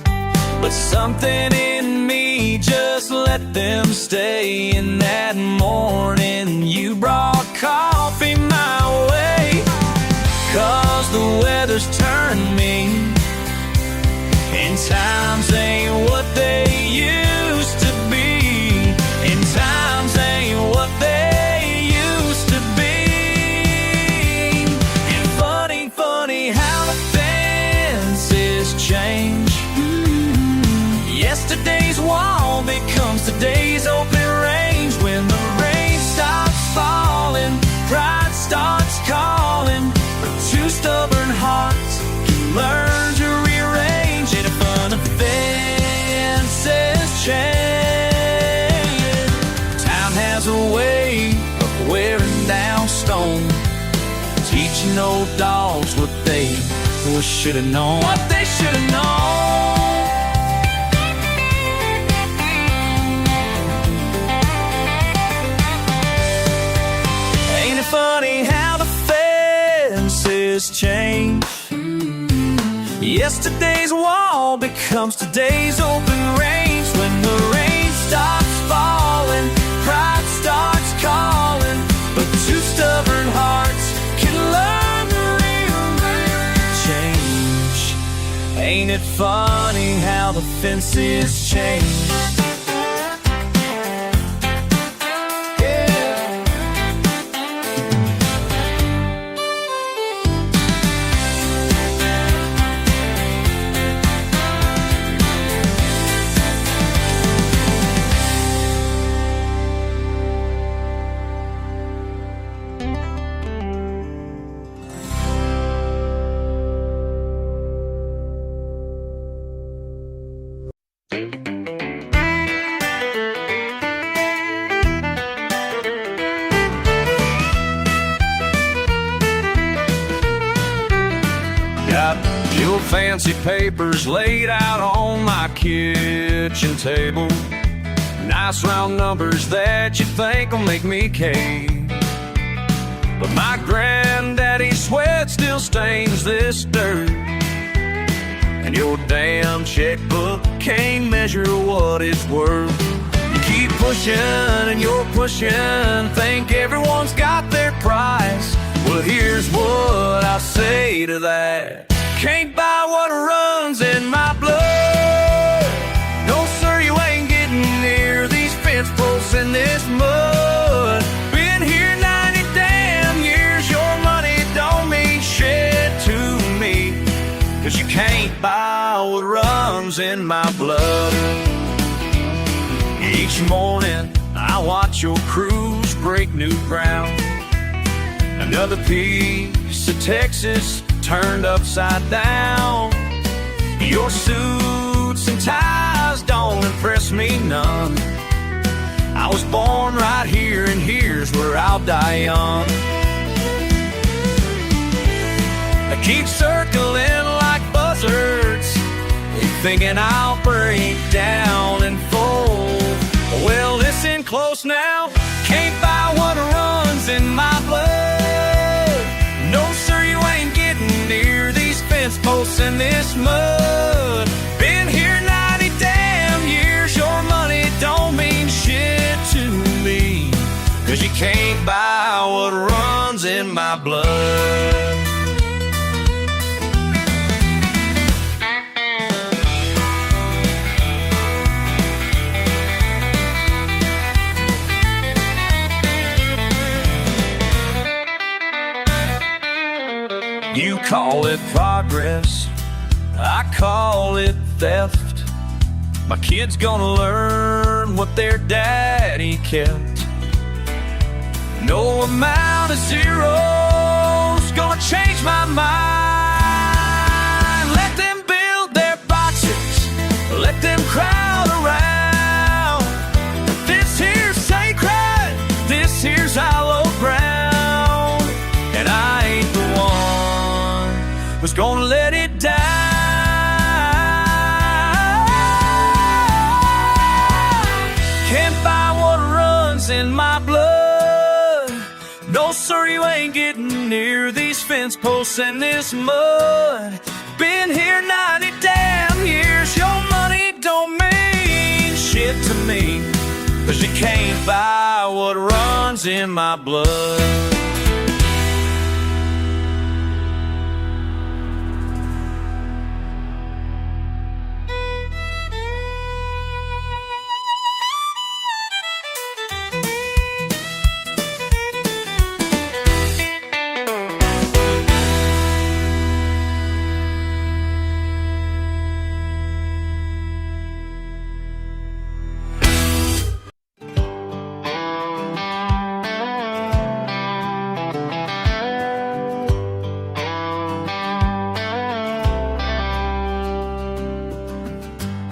but something in me just let them stay. And that morning you brought coffee my way, 'cause the weather's turned me, and times ain't what they used to be, and times ain't what they used to be. And funny, funny how the fences change. Yesterday's wall becomes today's open range. When the rain stops falling, pride starts calling, but two stubborn hearts can learn to rearrange. And fun of fences change. Time has a way of wearing down stone, teaching old dogs what they should have known. What they should have known. Funny how the fences change. Yesterday's wall becomes today's open range. When the rain stops falling, pride starts calling, but two stubborn hearts can learn to change. Ain't it funny how the fences change? Got your fancy papers laid out on my kitchen table, nice round numbers that you think will make me cave. But my granddaddy's sweat still stains this dirt, and your damn checkbook can't measure what it's worth. You keep pushing and you're pushing, think everyone's got their price. Well, here's what I say to that: can't buy what runs in my blood. No, sir, you ain't getting near these fence posts in this mud. Been here 90 damn years, your money don't mean shit to me, 'cause you can't buy what runs in my blood. Each morning I watch your crews break new ground. Another piece of Texas turned upside down. Your suits and ties don't impress me none. I was born right here, and here's where I'll die young. I keep circling like buzzards, thinking I'll break down and fold. Well, listen close now, can't buy what runs in my blood. No, sir, you ain't getting near these fence posts in this mud. Been here 90 damn years, your money don't mean shit to me, 'cause you can't buy what runs in my blood. You call it progress, I call it theft. My kid's gonna learn what their daddy kept. No amount of zeros gonna change my mind. Let them build their boxes, let them crowd around. This here's sacred, this here's hollow ground, and I ain't the one who's gonna let it down. near these fence posts and this mud. Been here 90 damn years. Your money don't mean shit to me, 'cause you can't buy what runs in my blood.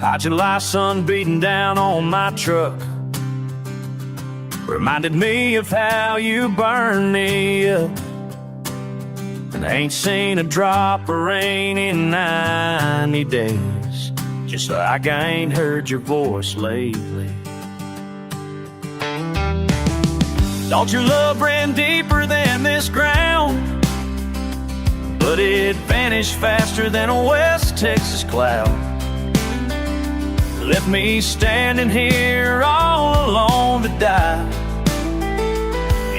Hot July sun beating down on my truck reminded me of how you burned me up. And I ain't seen a drop of rain in 90 days, just like I ain't heard your voice lately. Thought your love ran deeper than this ground, but it vanished faster than a West Texas cloud. Left me standing here all alone to die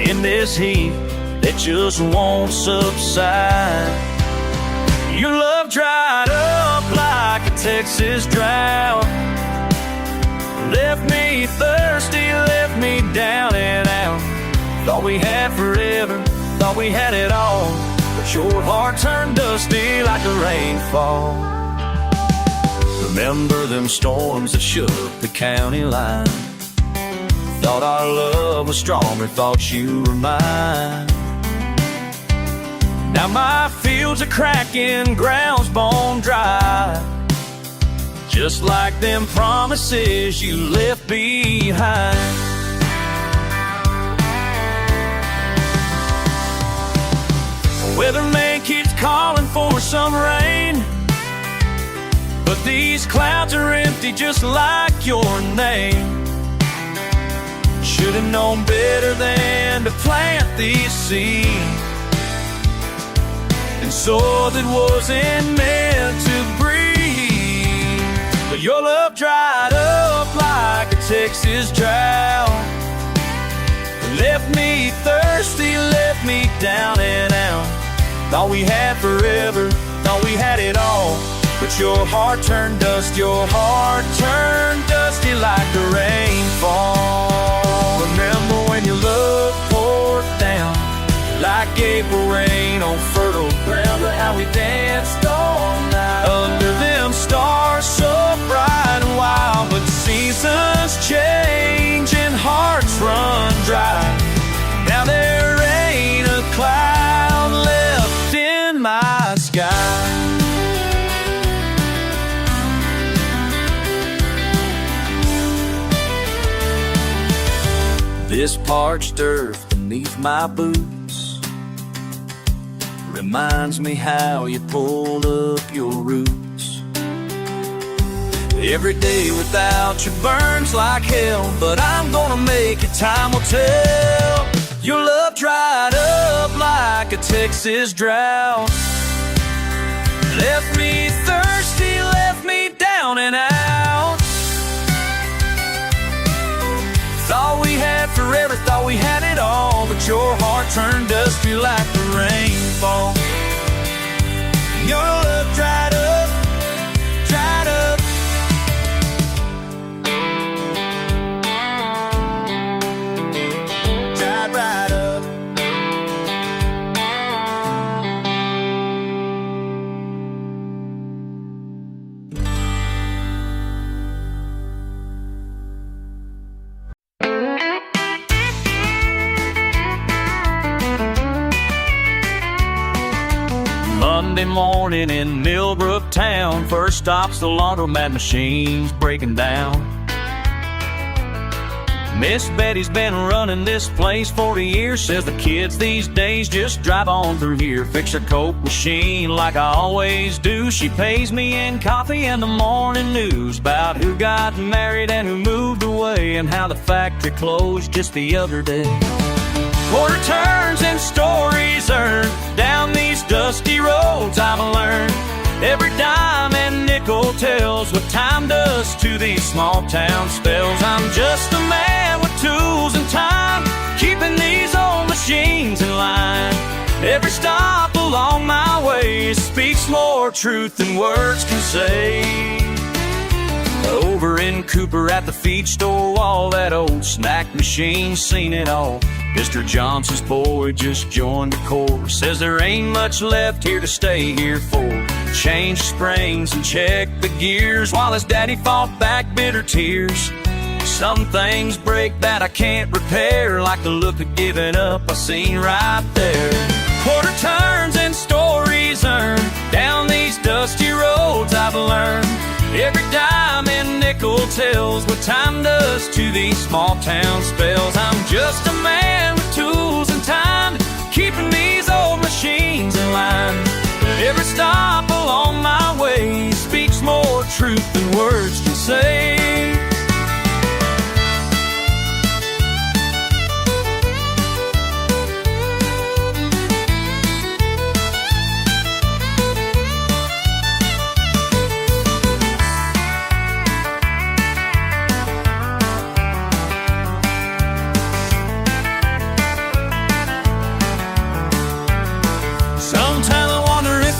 in this heat that just won't subside. Your love dried up like a Texas drought. Left me thirsty, left me down and out. Thought we had forever, thought we had it all, but your heart turned dusty like a rainfall. Remember them storms that shook the county line? Thought our love was stronger, thought you were mine. Now my fields are cracking, ground's bone dry, just like them promises you left behind. Weatherman keeps calling for some rain, but these clouds are empty just like your name. Should've known better than to plant these seeds in soil that wasn't meant to breathe. But your love dried up like a Texas drought. Left me thirsty, left me down and out. Thought we had forever, thought we had it all, but your heart turned dust, your heart turned dusty like the rainfall. Remember when your love poured down like April rain on fertile ground, but how we danced all night under them stars so bright and wild. But seasons change and hearts run dry. Now there ain't a cloud left in my sky. This parched earth beneath my boots reminds me how you pulled up your roots. Every day without you burns like hell, but I'm gonna make it, time will tell. Your love dried up like a Texas drought. Left me thirsty, left me down and out. Thought we had forever, thought we had it all, but your heart turned dusty like the rainfall. Your love dried up, dried up. Dried right up. Monday morning in Millbrook town, first stop's the laundromat machines breaking down. Miss Betty's been running this place 40 years, says the kids these days just drive on through here. Fix her Coke machine like I always do. She pays me in coffee and the morning news about who got married and who moved away, and how the factory closed just the other day. Quarter turns and stories earned down these dusty roads I've learned. Every dime and nickel tells what time does to these small town spells. I'm just a man with tools and time, keeping these old machines in line. Every stop along my way speaks more truth than words can say. Over in Cooper at the feed store wall, that old snack machine's seen it all. Mr. Johnson's boy just joined the Corps, says there ain't much left here to stay here for. Change springs and check the gears while his daddy fought back bitter tears. Some things break that I can't repair, like the look of giving up I seen right there. Quarter turns and stories earned down these dusty roads I've learned. Every dime and nickel tells what time does to these small town spells. I'm just a man with tools and time, keeping these old machines in line. Every stop along my way speaks more truth than words can say.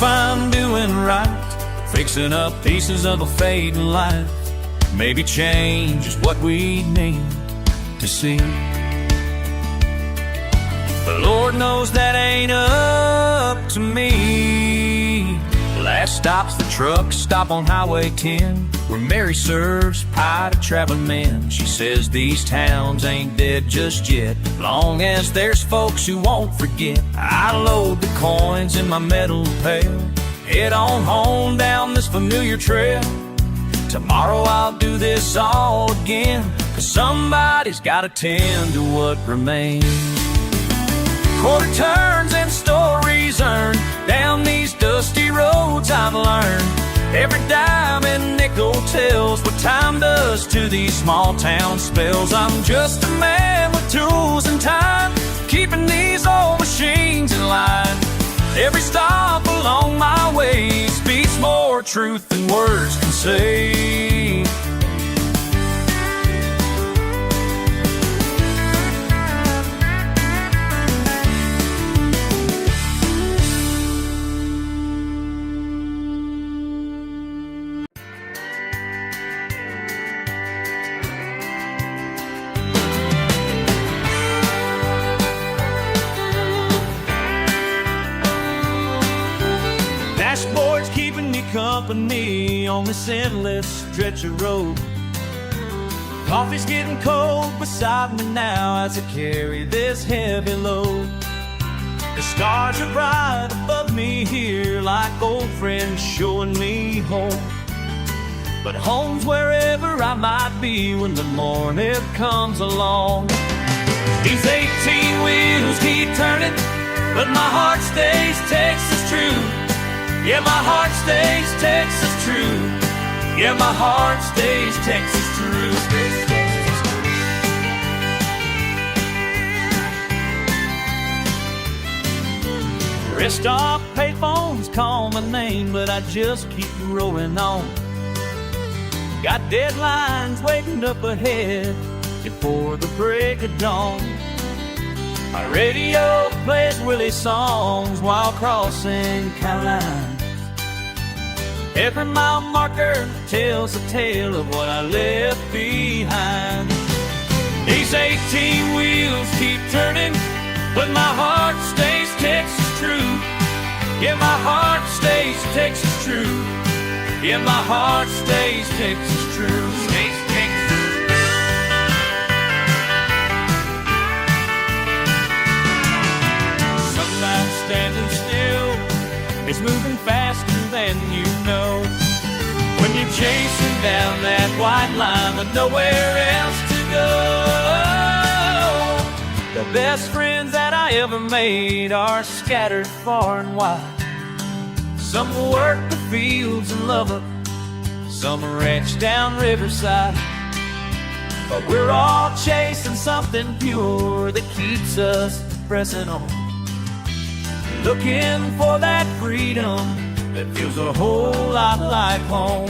I'm doing right, fixing up pieces of a fading life. Maybe change is what we need to see. But Lord knows that ain't up to me. Last stop's the truck stop on Highway 10, where Mary serves pie to traveling men. She says these towns ain't dead just yet, long as there's folks who won't forget. I load the coins in my metal pail, head on home down this familiar trail. Tomorrow I'll do this all again, 'cause somebody's gotta tend to what remains. Quarter turns and stories earned down these dusty roads I've learned. Every dime and nickel tells what time does to these small town spells. I'm just a man with tools and time, keeping these old machines in line. Every stop along my way speaks more truth than words can say. Dashboard's keeping me company on this endless stretch of road. Coffee's getting cold beside me now as I carry this heavy load. The stars are bright above me here, like old friends showing me home. But home's wherever I might be when the morning comes along. These 18 wheels keep turning, but my heart stays Texas true. Yeah, my heart stays Texas true. Yeah, my heart stays Texas true. Rest stop payphones call my name, but I just keep rolling on. Got deadlines waiting up ahead before the break of dawn. My radio plays Willie songs while crossing county lines. Every mile marker tells a tale of what I left behind. These 18 wheels keep turning, but my heart stays Texas true. Yeah, my heart stays Texas true. Yeah, my heart stays Texas true. Stays Texas. Sometimes standing still is moving faster than you know. When you're chasing down that white line with nowhere else to go. The best friends that I ever made are scattered far and wide. Some work the fields in Lubbock, some ranch down Riverside. But we're all chasing something pure that keeps us pressing on, looking for that freedom that feels a whole lot like home.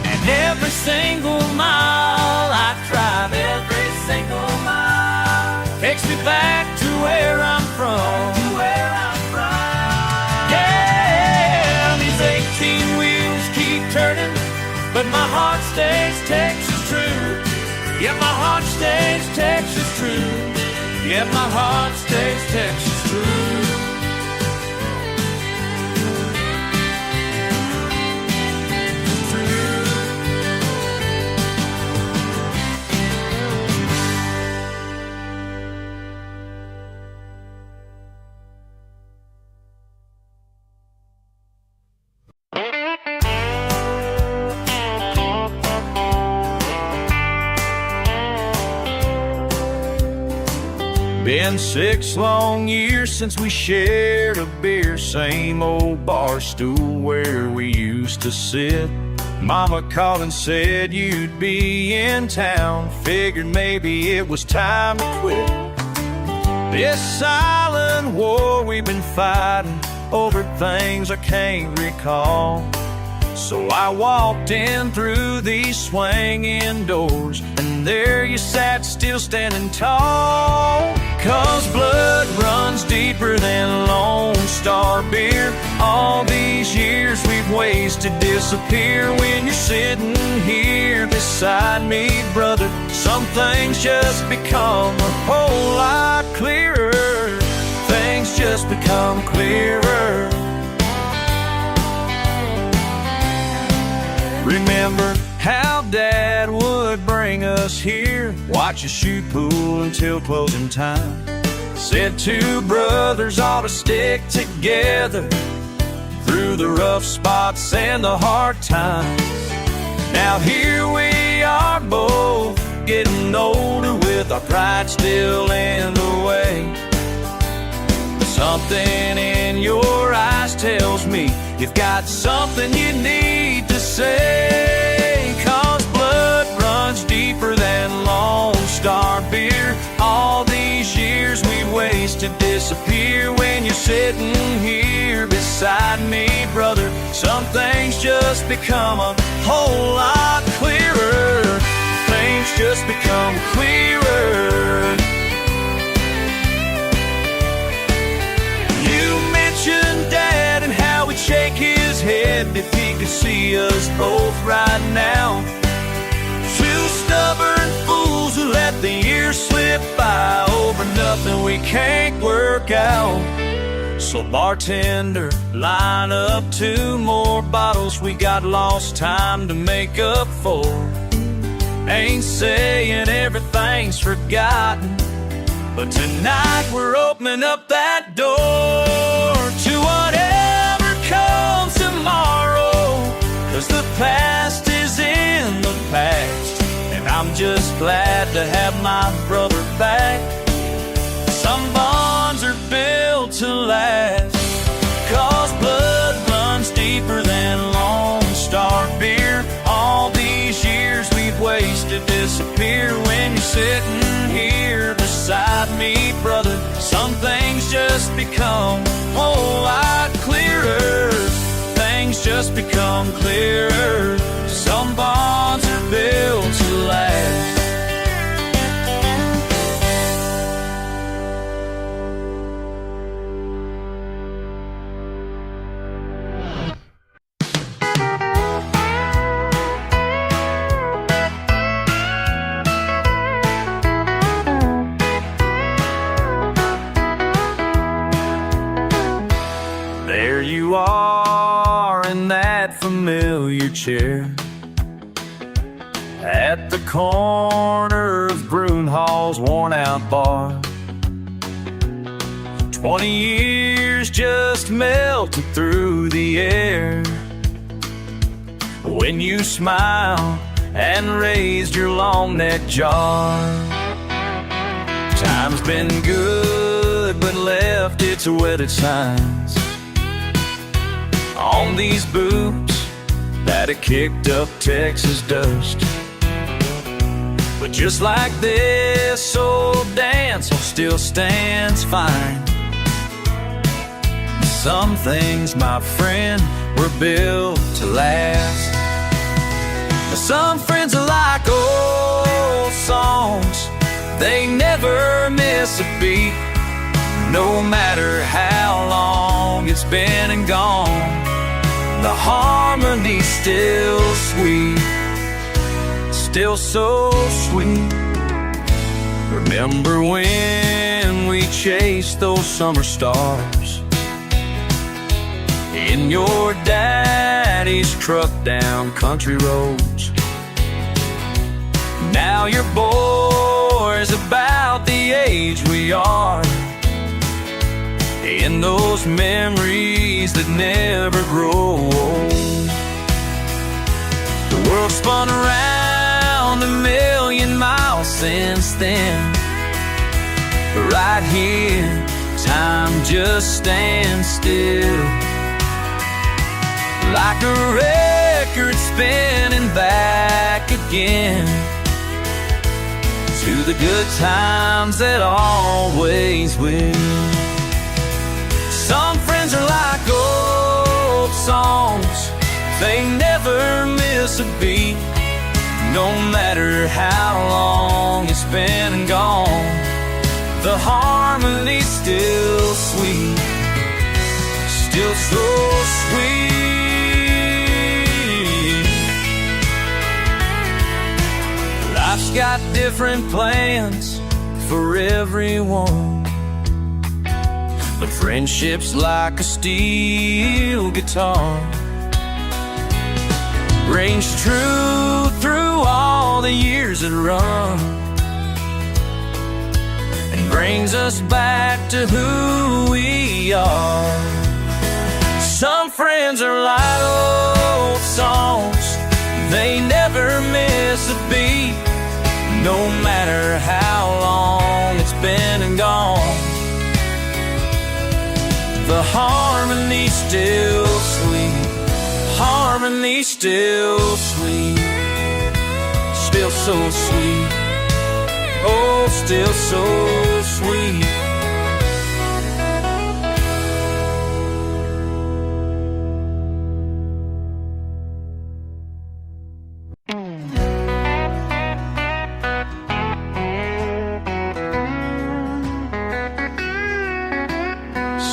And every single mile I drive, every single mile takes me back to where I'm from. Yeah, these 18 wheels keep turning, but my heart stays Texas true. Yeah, my heart stays Texas true. Yeah, my heart stays Texas true. Been 6 long years since we shared a beer, same old bar stool where we used to sit. Mama called and said you'd be in town, figured maybe it was time to quit this silent war we've been fighting over things I can't recall. So I walked in through these swinging doors, and there you sat, still standing tall. 'Cause blood runs deeper than Lone Star beer. All these years we've wasted disappear. When you're sitting here beside me, brother, some things just become a whole lot clearer. Things just become clearer. Remember how Dad would bring us here, watch us shoot pool until closing time. Said 2 brothers ought to stick together through the rough spots and the hard times. Now here we are both getting older with our pride still in the way. Something in your eyes tells me you've got something you need to say. 'Cause blood runs deeper than Lone Star beer. All these years we've wasted disappear. When you're sitting here beside me, brother, some things just become a whole lot clearer. Things just become clearer. Dad and how he'd shake his head if he could see us both right now. 2 stubborn fools who let the years slip by over nothing we can't work out. So bartender, line up 2 more bottles. We got lost time to make up for. Ain't saying everything's forgotten, but tonight we're opening up that door to whatever comes tomorrow. 'Cause the past is in the past, and I'm just glad to have my brother back. Some bonds are built to last, 'cause blood runs deeper than Lone Star beer. All these years we've wasted disappear. When you're sitting here beside me, brother, some things just become a whole lot clearer. Things just become clearer. Some bonds are built to last. There you are in that familiar chair at the corner of Broonhall's worn-out bar. 20 years just melted through the air when you smiled and raised your long neck jar. Time's been good, but left its wetted signs on these boots that have kicked up Texas dust. But just like this old dance still stands fine. Some things, my friend, were built to last. Some friends are like old songs, they never miss a beat. No matter how long it's been and gone, the harmony's still sweet, still so sweet. Remember when we chased those summer stars in your daddy's truck down country roads? Now your boy's about the age we are, in those memories that never grow old. The world spun around 1,000,000 miles since then, but right here, time just stands still, like a record spinning back again to the good times that always will. Some friends are like old songs, they never miss a beat. No matter how long it's been and gone, the harmony's still sweet, still so sweet. Life's got different plans for everyone, but friendship's like a steel guitar, rings true through all the years that run, and brings us back to who we are. Some friends are like old songs, they never miss a beat. No matter how long it's been and gone, the harmony's still sweet, harmony's still sweet, still so sweet, oh, still so sweet.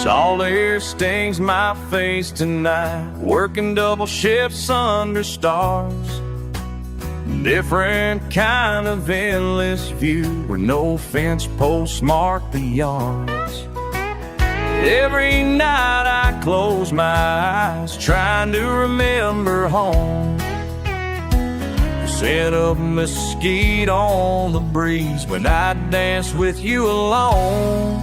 Salt air stings my face tonight, working double shifts under stars. Different kind of endless view where no fence posts mark the yards. Every night I close my eyes, trying to remember home. The scent of mesquite on the breeze when I dance with you alone.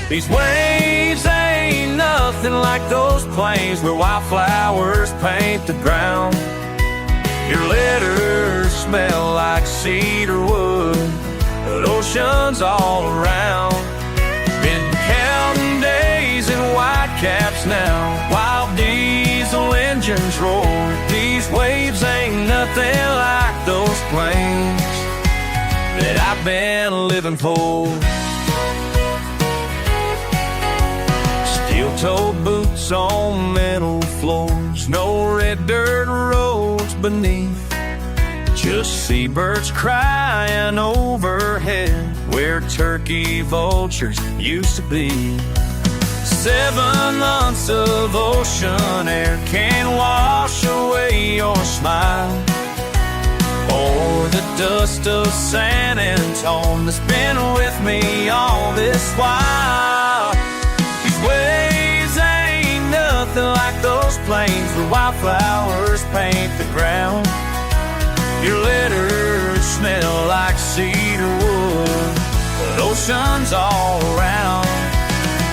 These waves ain't nothing like those plains where wildflowers paint the ground. Your letters smell like cedar wood, but oceans all around. Been counting days in white caps now, while diesel engines roar. These waves ain't nothing like those plains that I've been living for. Steel-toed boots on metal floors, no red dirt roads beneath, just seabirds crying overhead where turkey vultures used to be. 7 months of ocean air can't wash away your smile, or the dust of San Antone that's been with me all this while. These waves ain't nothing like those plains where wildflowers paint the ground. Your letters smell like cedar wood, but oceans all around.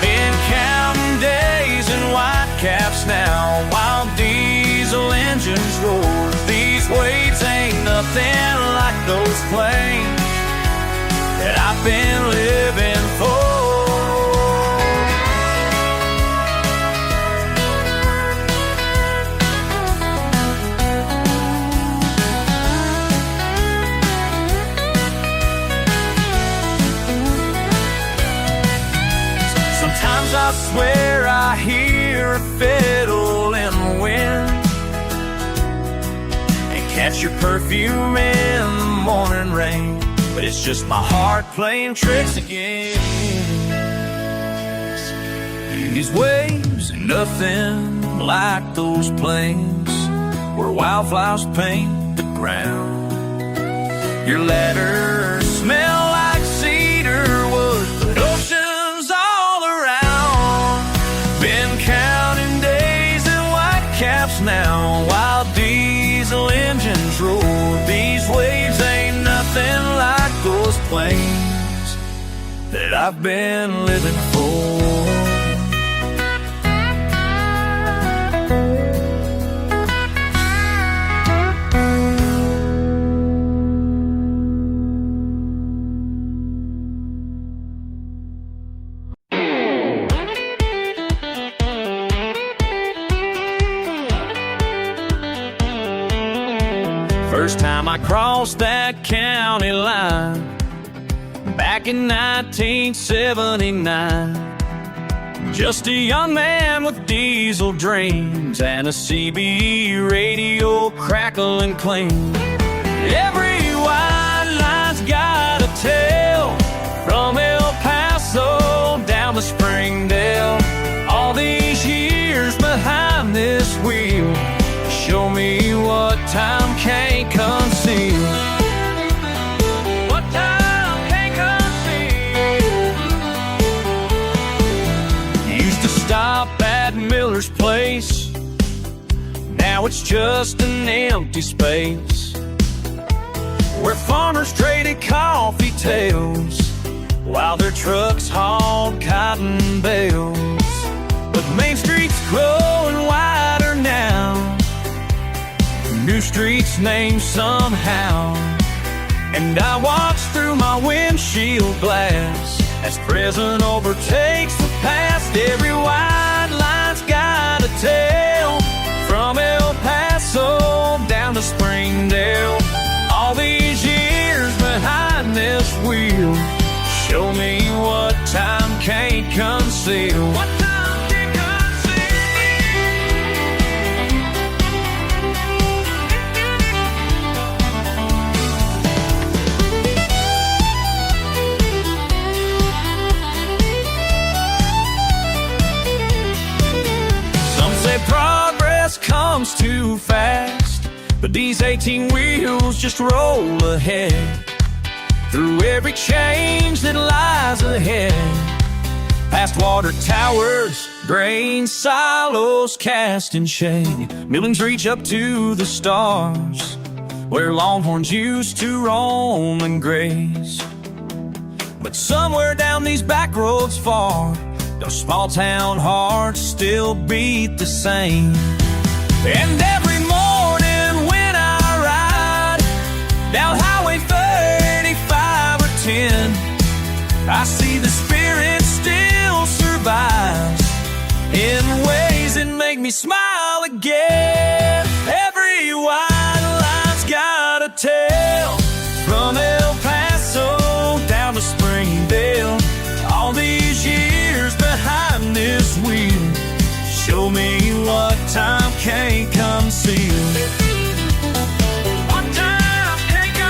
Been counting days in white caps now, while diesel engines roar. These waves ain't nothing like those plains that I've been living for. It's your perfume in the morning rain, but it's just my heart playing tricks again. These waves ain't nothing like those plains where wildflowers paint the ground. Your letters smell like cedar wood, but oceans all around. Been counting days in white caps now while diesel engines roar. These waves ain't nothing like those plains that I've been living for. First time I crossed that county line back in 1979. Just a young man with diesel dreams and a CB radio crackling clean. Every white line's got a tale, from El Paso down to Springdale. All these years behind this wheel show me what time can't conceal. What time can't conceal. Used to stop at Miller's place, now it's just an empty space where farmers traded coffee tales while their trucks hauled cotton bales. But Main Street's growing wider now, new streets named somehow, and I watch through my windshield glass as present overtakes the past. Every white line's got a tale, from El Paso down to Springdale. All these years behind this wheel show me what time can't conceal. What time can't progress comes too fast, but these 18 wheels just roll ahead through every change that lies ahead. Past water towers, grain silos cast in shade, millings reach up to the stars where longhorns used to roam and graze. But somewhere down these back roads far, those small town hearts still beat the same. And every morning when I ride down Highway 35 or 10, I see the spirit still survives in ways that make me smile again. Every white line's got a tale, from El Paso down to Springdale. All these years behind this wheel show me what time can't conceal. What time can't conceal.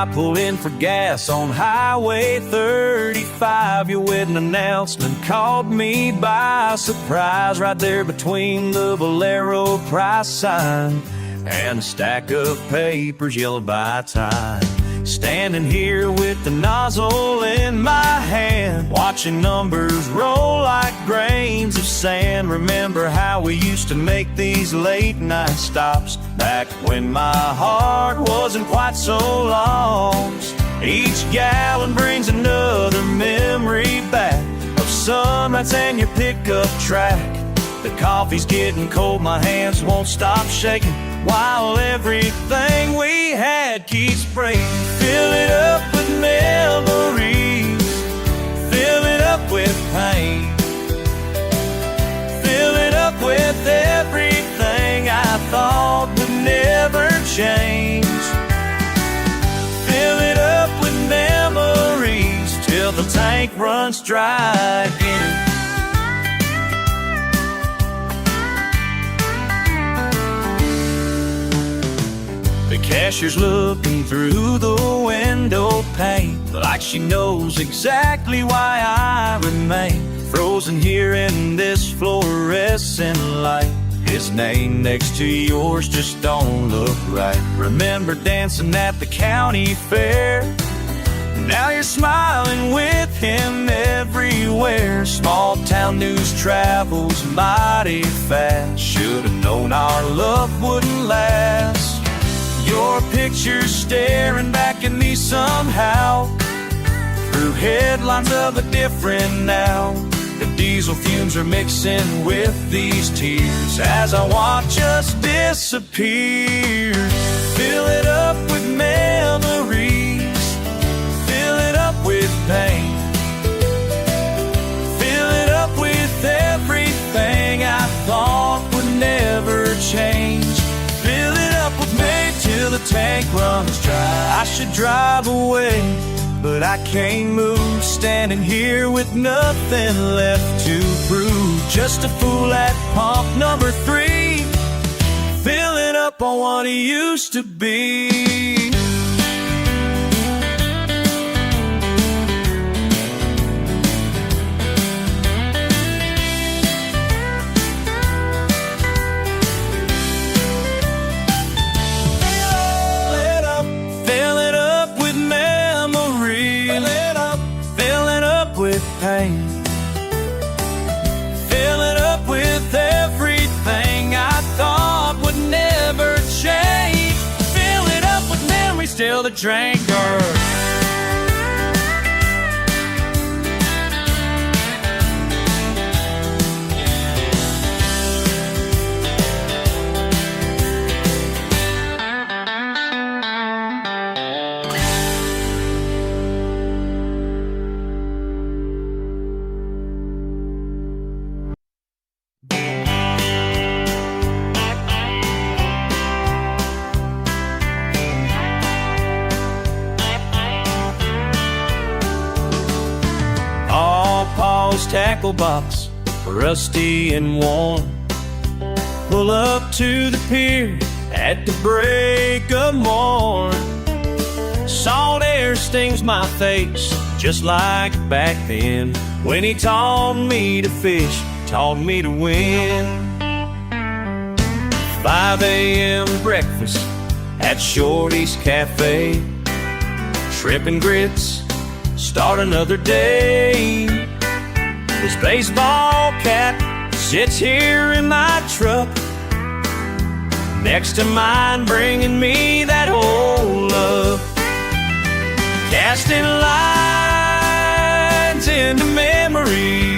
I pulled in for gas on Highway 35. Your wedding announcement caught me by surprise, right there between the Bolero price sign and a stack of papers yellowed by time. Standing here with the nozzle in my hand, watching numbers roll like grains of sand. Remember how we used to make these late night stops back when my heart wasn't quite so lost. Each gallon brings another memory back of sun nights and your pickup track. The coffee's getting cold, my hands won't stop shaking. while everything we had keeps breaking. Fill it up with memories, fill it up with pain, fill it up with everything I thought would never change. Fill it up with memories till the tank runs dry again. The cashier's looking through the window pane like she knows exactly why I remain frozen here in this fluorescent light. His name next to yours just don't look right. Remember dancing at the county fair? Now you're smiling with him everywhere. Small town news travels mighty fast. Should've known our love wouldn't last. Your picture's staring back at me somehow, through headlines of a different now. The diesel fumes are mixing with these tears as I watch us disappear. Fill it up with memories, fill it up with pain, fill it up with everything I thought would never change. Fill it up with me till the tank runs dry. I should drive away, but I can't move, standing here with nothing left to prove. Just a fool at pump number 3, filling up on what he used to be. Pain. Fill it up with everything I thought would never change. Fill it up with memories till the drink burns. Tackle box, rusty and worn, pull up to the pier at the break of morn. Salt air stings my face just like back then, when he taught me to fish, taught me to win. 5 a.m. breakfast at Shorty's Cafe, shrimp and grits, start another day. This baseball cap sits here in my truck, next to mine, bringing me that old love. Casting lines into memory,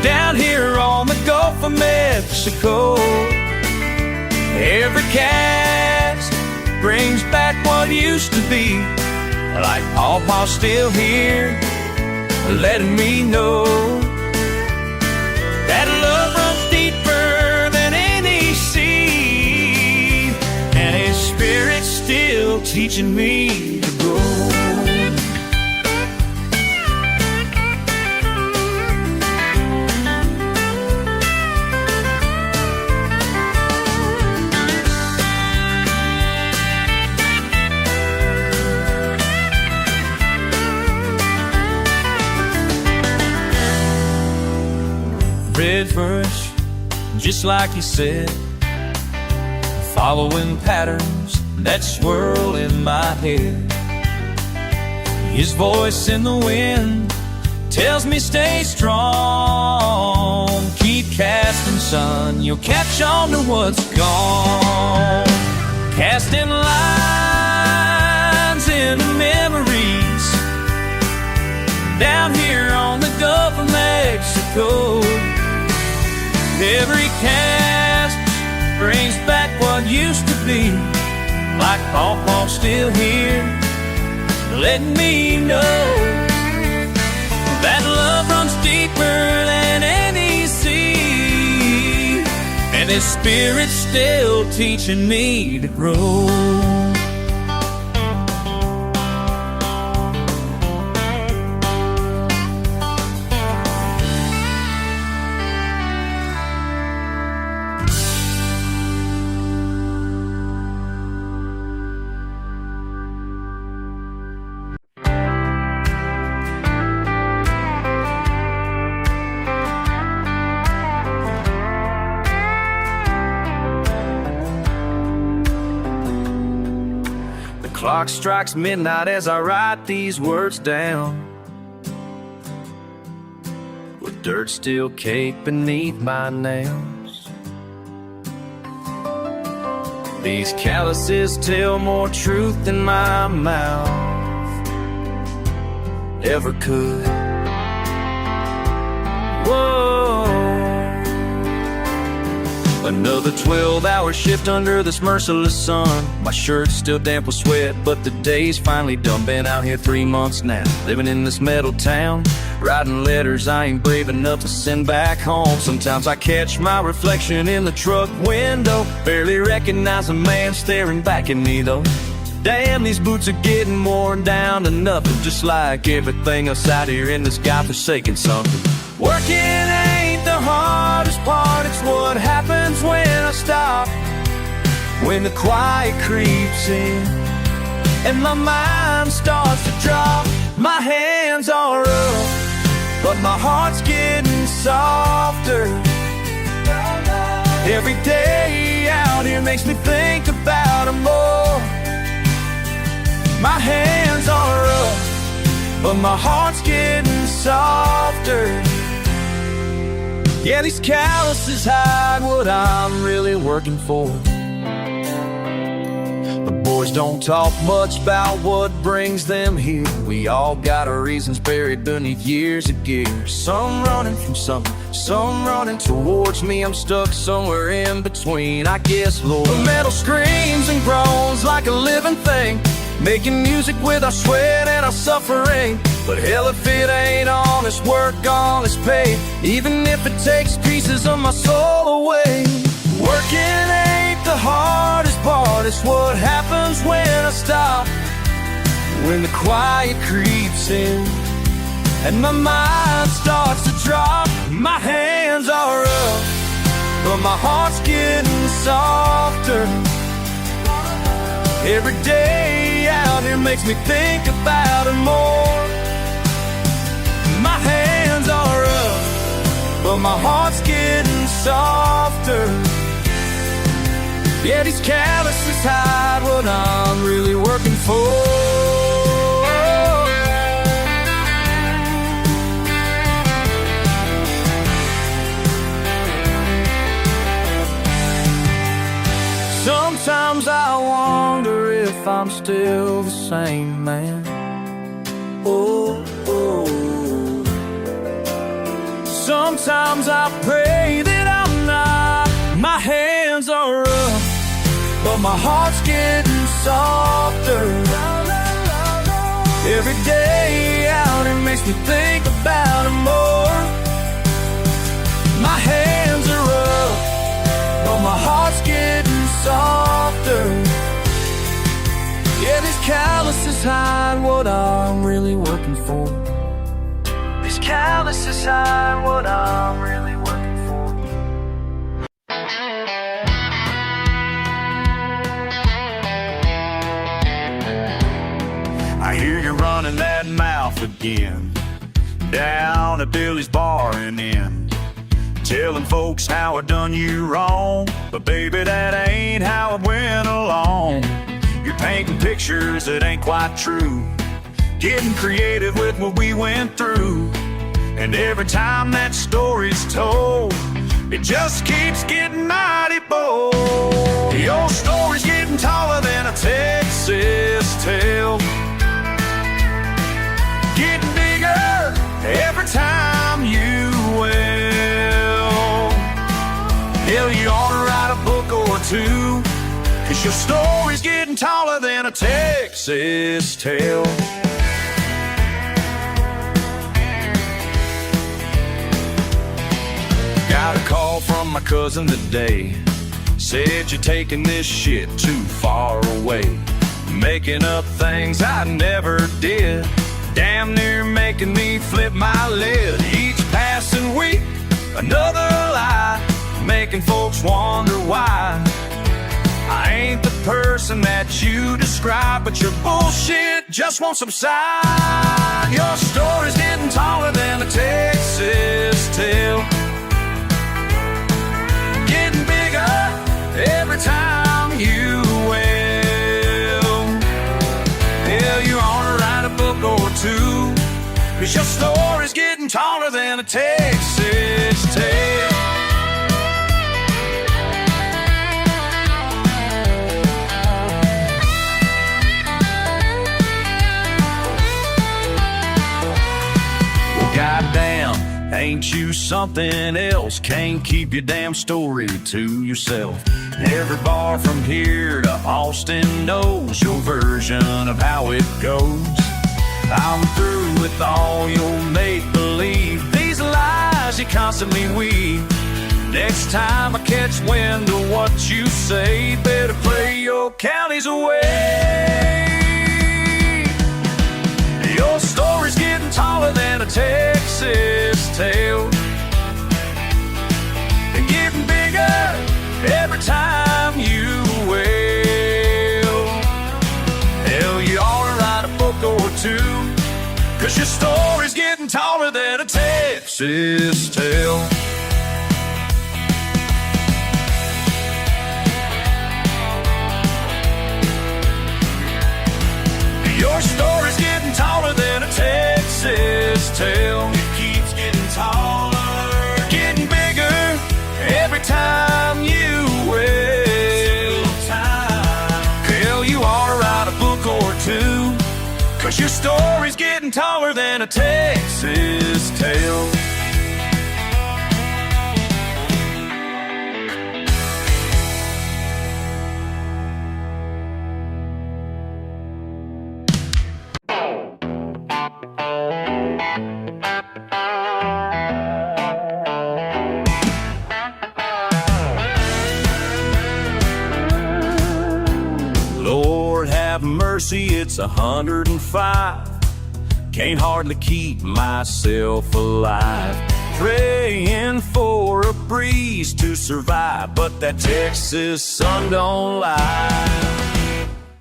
down here on the Gulf of Mexico. Every cast brings back what used to be, like Pawpaw's still here, letting me know that love runs deeper than any sea, and his spirit's still teaching me to go. Redbrush, just like you said, following patterns that swirl in my head. His voice in the wind tells me stay strong. Keep casting, son, you'll catch on to what's gone. Casting lines into memories, down here on the Gulf of Mexico. Every cast brings back what used to be, like Pawpaw's still here, letting me know that love runs deeper than any sea, and His Spirit's still teaching me to grow. Clock strikes midnight as I write these words down, with dirt still caked beneath my nails. These calluses tell more truth than my mouth ever could. Whoa. Another 12-hour shift under this merciless sun. My shirt's still damp with sweat, but the day's finally done. Been out here 3 months now, living in this metal town, writing letters I ain't brave enough to send back home. Sometimes I catch my reflection in the truck window, barely recognize a man staring back at me though. Damn, these boots are getting worn down to nothing, just like everything else out here in this godforsaken something. Working ain't the hardest part, it's what happens when I stop, when the quiet creeps in and my mind starts to drop. My hands are up, but my heart's getting softer. Every day out here makes me think about them more. My hands are up, but my heart's getting softer. Yeah, these calluses hide what I'm really working for. The boys don't talk much about what brings them here. We all got our reasons buried beneath years of gear. Some running from something, some running towards me. I'm stuck somewhere in between, I guess, Lord. The metal screams and groans like a living thing, making music with our sweat and our suffering. But hell, if it ain't honest work, honest pay, even if it takes pieces of my soul away. Working ain't the hardest part, it's what happens when I stop, when the quiet creeps in and my mind starts to drop. My hands are up, but my heart's getting softer. Every day out here makes me think about it more. My hands are up, but my heart's getting softer. Yeah, these calluses hide what I'm really working for. Sometimes I wonder if I'm still the same man. Oh, oh. Sometimes I pray that I'm not. My hands are up, but my heart's getting softer. Every day out it makes me think about it more. My hands are up, but my heart's getting softer. Yeah, these calluses hide what I'm really working for. These calluses hide what I'm really working for. I hear you running that mouth again, down at Billy's Bar and Inn, telling folks how I done you wrong. But baby, that ain't how it went along. You're painting pictures that ain't quite true, getting creative with what we went through. And every time that story's told, it just keeps getting mighty bold. Your story's getting taller than a Texas tail, getting bigger every time you wail. Hell, you ought to write a book or too, 'cause your story's getting taller than a Texas tail. Got a call from my cousin today. Said you're taking this shit too far away, making up things I never did, damn near making me flip my lid. Each passing week, another lie, making folks wonder why I ain't the person that you describe, but your bullshit just won't subside. Your story's getting taller than a Texas tail, getting bigger every time you wail. Hell, you're on to write a book or two, 'cause your story's getting taller than a Texas tail. Goddamn, ain't you something else? Can't keep your damn story to yourself. Every bar from here to Austin knows your version of how it goes. I'm through with all your make-believe, these lies you constantly weave. Next time I catch wind of what you say, better play your counties away. Your story's getting taller than a Texas tail, and getting bigger every time you wail. Hell, you ought to write a book or two, 'cause your story's getting taller than a Texas tail. Your story's getting taller than a Texas tail. It keeps getting taller, getting bigger every time you wail. Hell, you ought to write a book or two, 'cause your story's getting taller than a Texas tail. Lord have mercy, it's 105. Can't hardly keep myself alive, praying for a breeze to survive, but that Texas sun don't lie.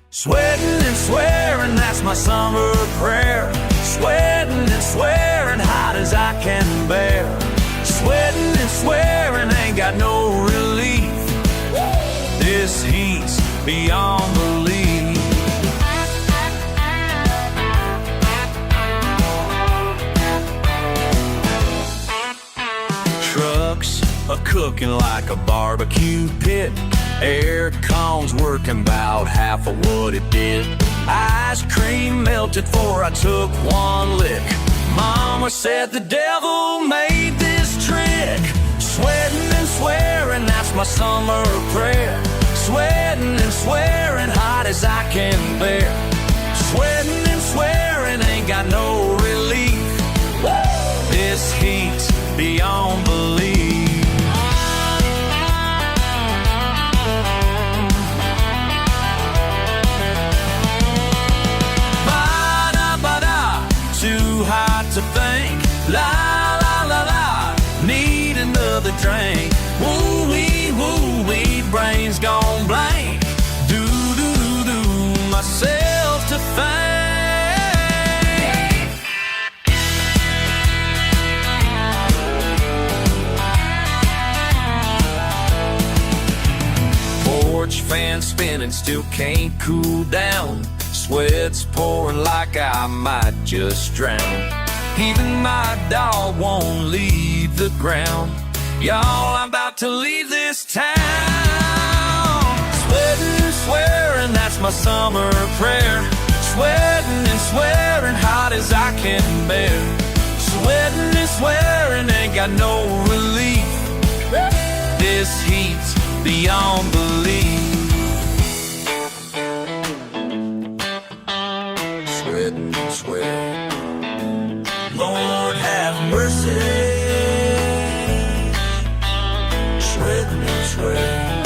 Sweating and swearing, that's my summer prayer. Sweating and swearing, hot as I can bear. Sweating and swearing, ain't got no relief. This heat's beyond belief. Trucks are cooking like a barbecue pit. Air con's working about half of what it did. Ice cream melted before I took one lick. Mama said the devil made this trick. Sweating and swearing, that's my summer prayer. Sweating and swearing, hot as I can bear. Sweating and swearing, ain't got no relief. This heat's beyond belief. Ba-da-ba-da, too hot to think. La la la la, need another drink. Woo-wee, woo-wee, brains gone blank. Do-do-do-do, myself to thank. Porch fan spinning, still can't cool down. Sweat's pouring like I might just drown. Even my dog won't leave the ground. Y'all, I'm about to leave this town. Sweating and swearing, that's my summer prayer. Sweating and swearing, hot as I can bear. Sweating and swearing, ain't got no relief. This heat's beyond belief. Sweat and sweat, Lord have mercy. Sweat and sweat.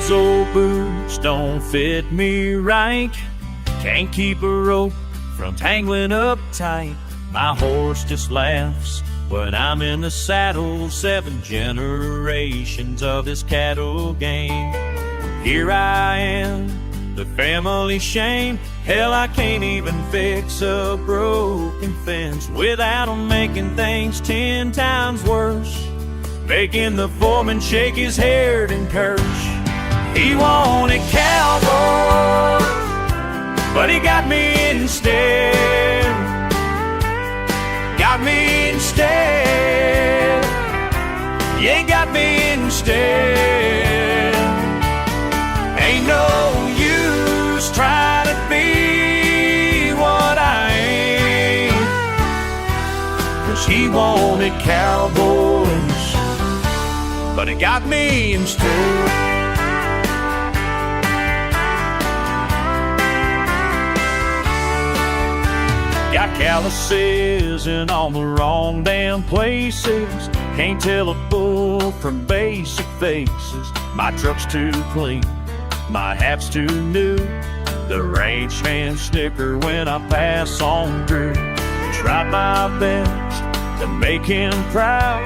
Old boots don't fit me right. Can't keep a rope from tangling up tight. My horse just laughs when I'm in the saddle. 7 generations of this cattle game. Here I am, the family shame. Hell, I can't even fix a broken fence without 'em making things 10 times worse. Making the foreman shake his head and curse. He wanted cowboy, but he got me instead. Got me instead. Yeah, got me instead. Ain't no use trying to be what I ain't. 'Cause he wanted cowboys, but he got me instead. Got calluses in all the wrong damn places. Can't tell a bull from basic faces. My truck's too clean, my hat's too new. The range hands snicker when I pass on through. Tried my best to make him proud,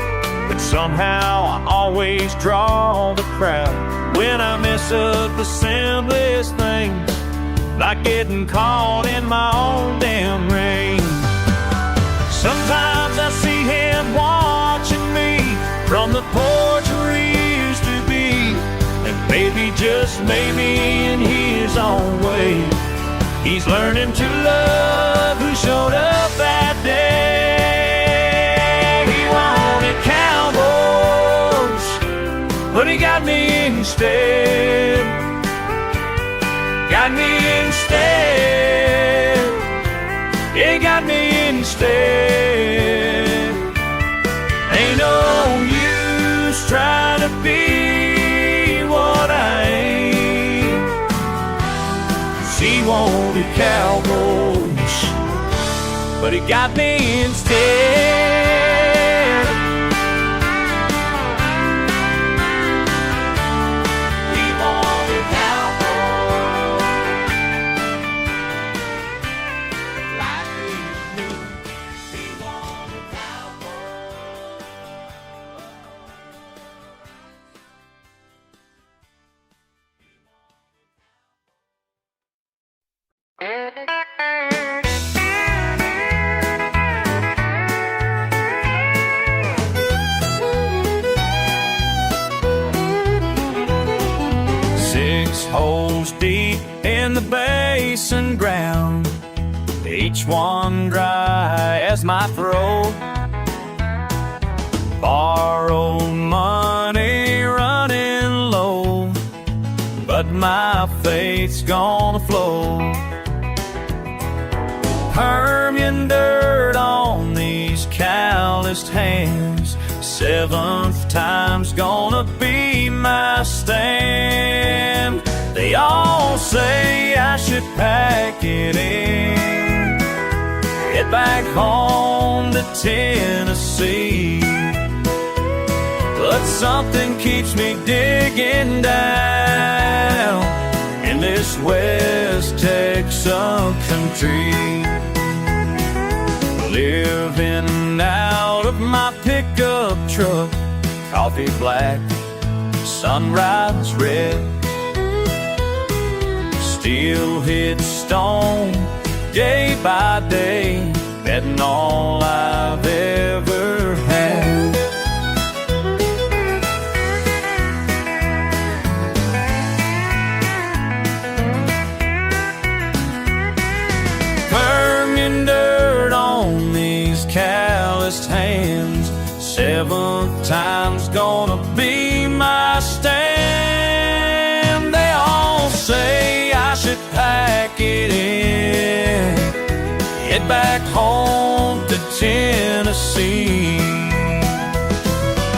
but somehow I always draw the crowd. When I mess up the simplest things, like getting caught in my own damn rain. Sometimes I see him watching me from the porch where he used to be. And maybe, just maybe, in his own way, he's learning to love who showed up that day. He wanted cowboys, but he got me instead. Got me instead. Yeah, got me instead. Ain't no use trying to be what I ain't. 'Cause he wanted cowboys, but he got me instead. He wanted cowboys. Like he knew he wanted cowboys. Holes deep in the basin ground, each one dry as my throat. Borrowed money running low, but my faith's gonna flow. Permian dirt on these calloused hands, 7th time's gonna be my stand. They all say I should pack it in, head back home to Tennessee. But something keeps me digging down in this West Texas country. Living out of my pickup truck, coffee black, sunrise red. Still hit stone day by day, betting all I've ever had. sometime's gonna be my stand. They all say I should pack it in, head back home to Tennessee.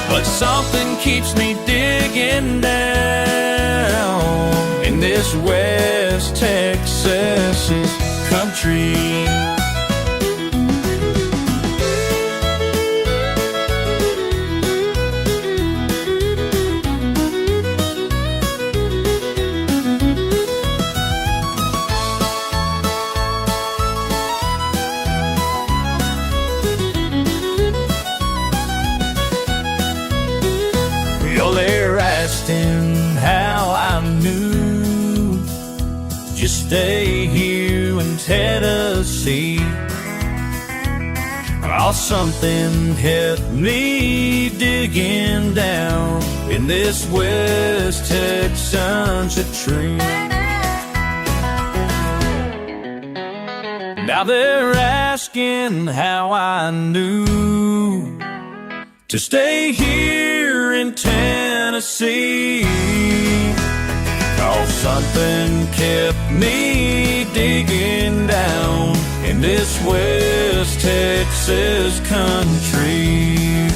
But something keeps me digging down in this West Texas country. They're asking how I knew just stay here in Tennessee. Oh, something kept me digging down in this West Texas tree. Now they're asking how I knew to stay here in Tennessee. Oh, something kept me digging down in this West Texas country.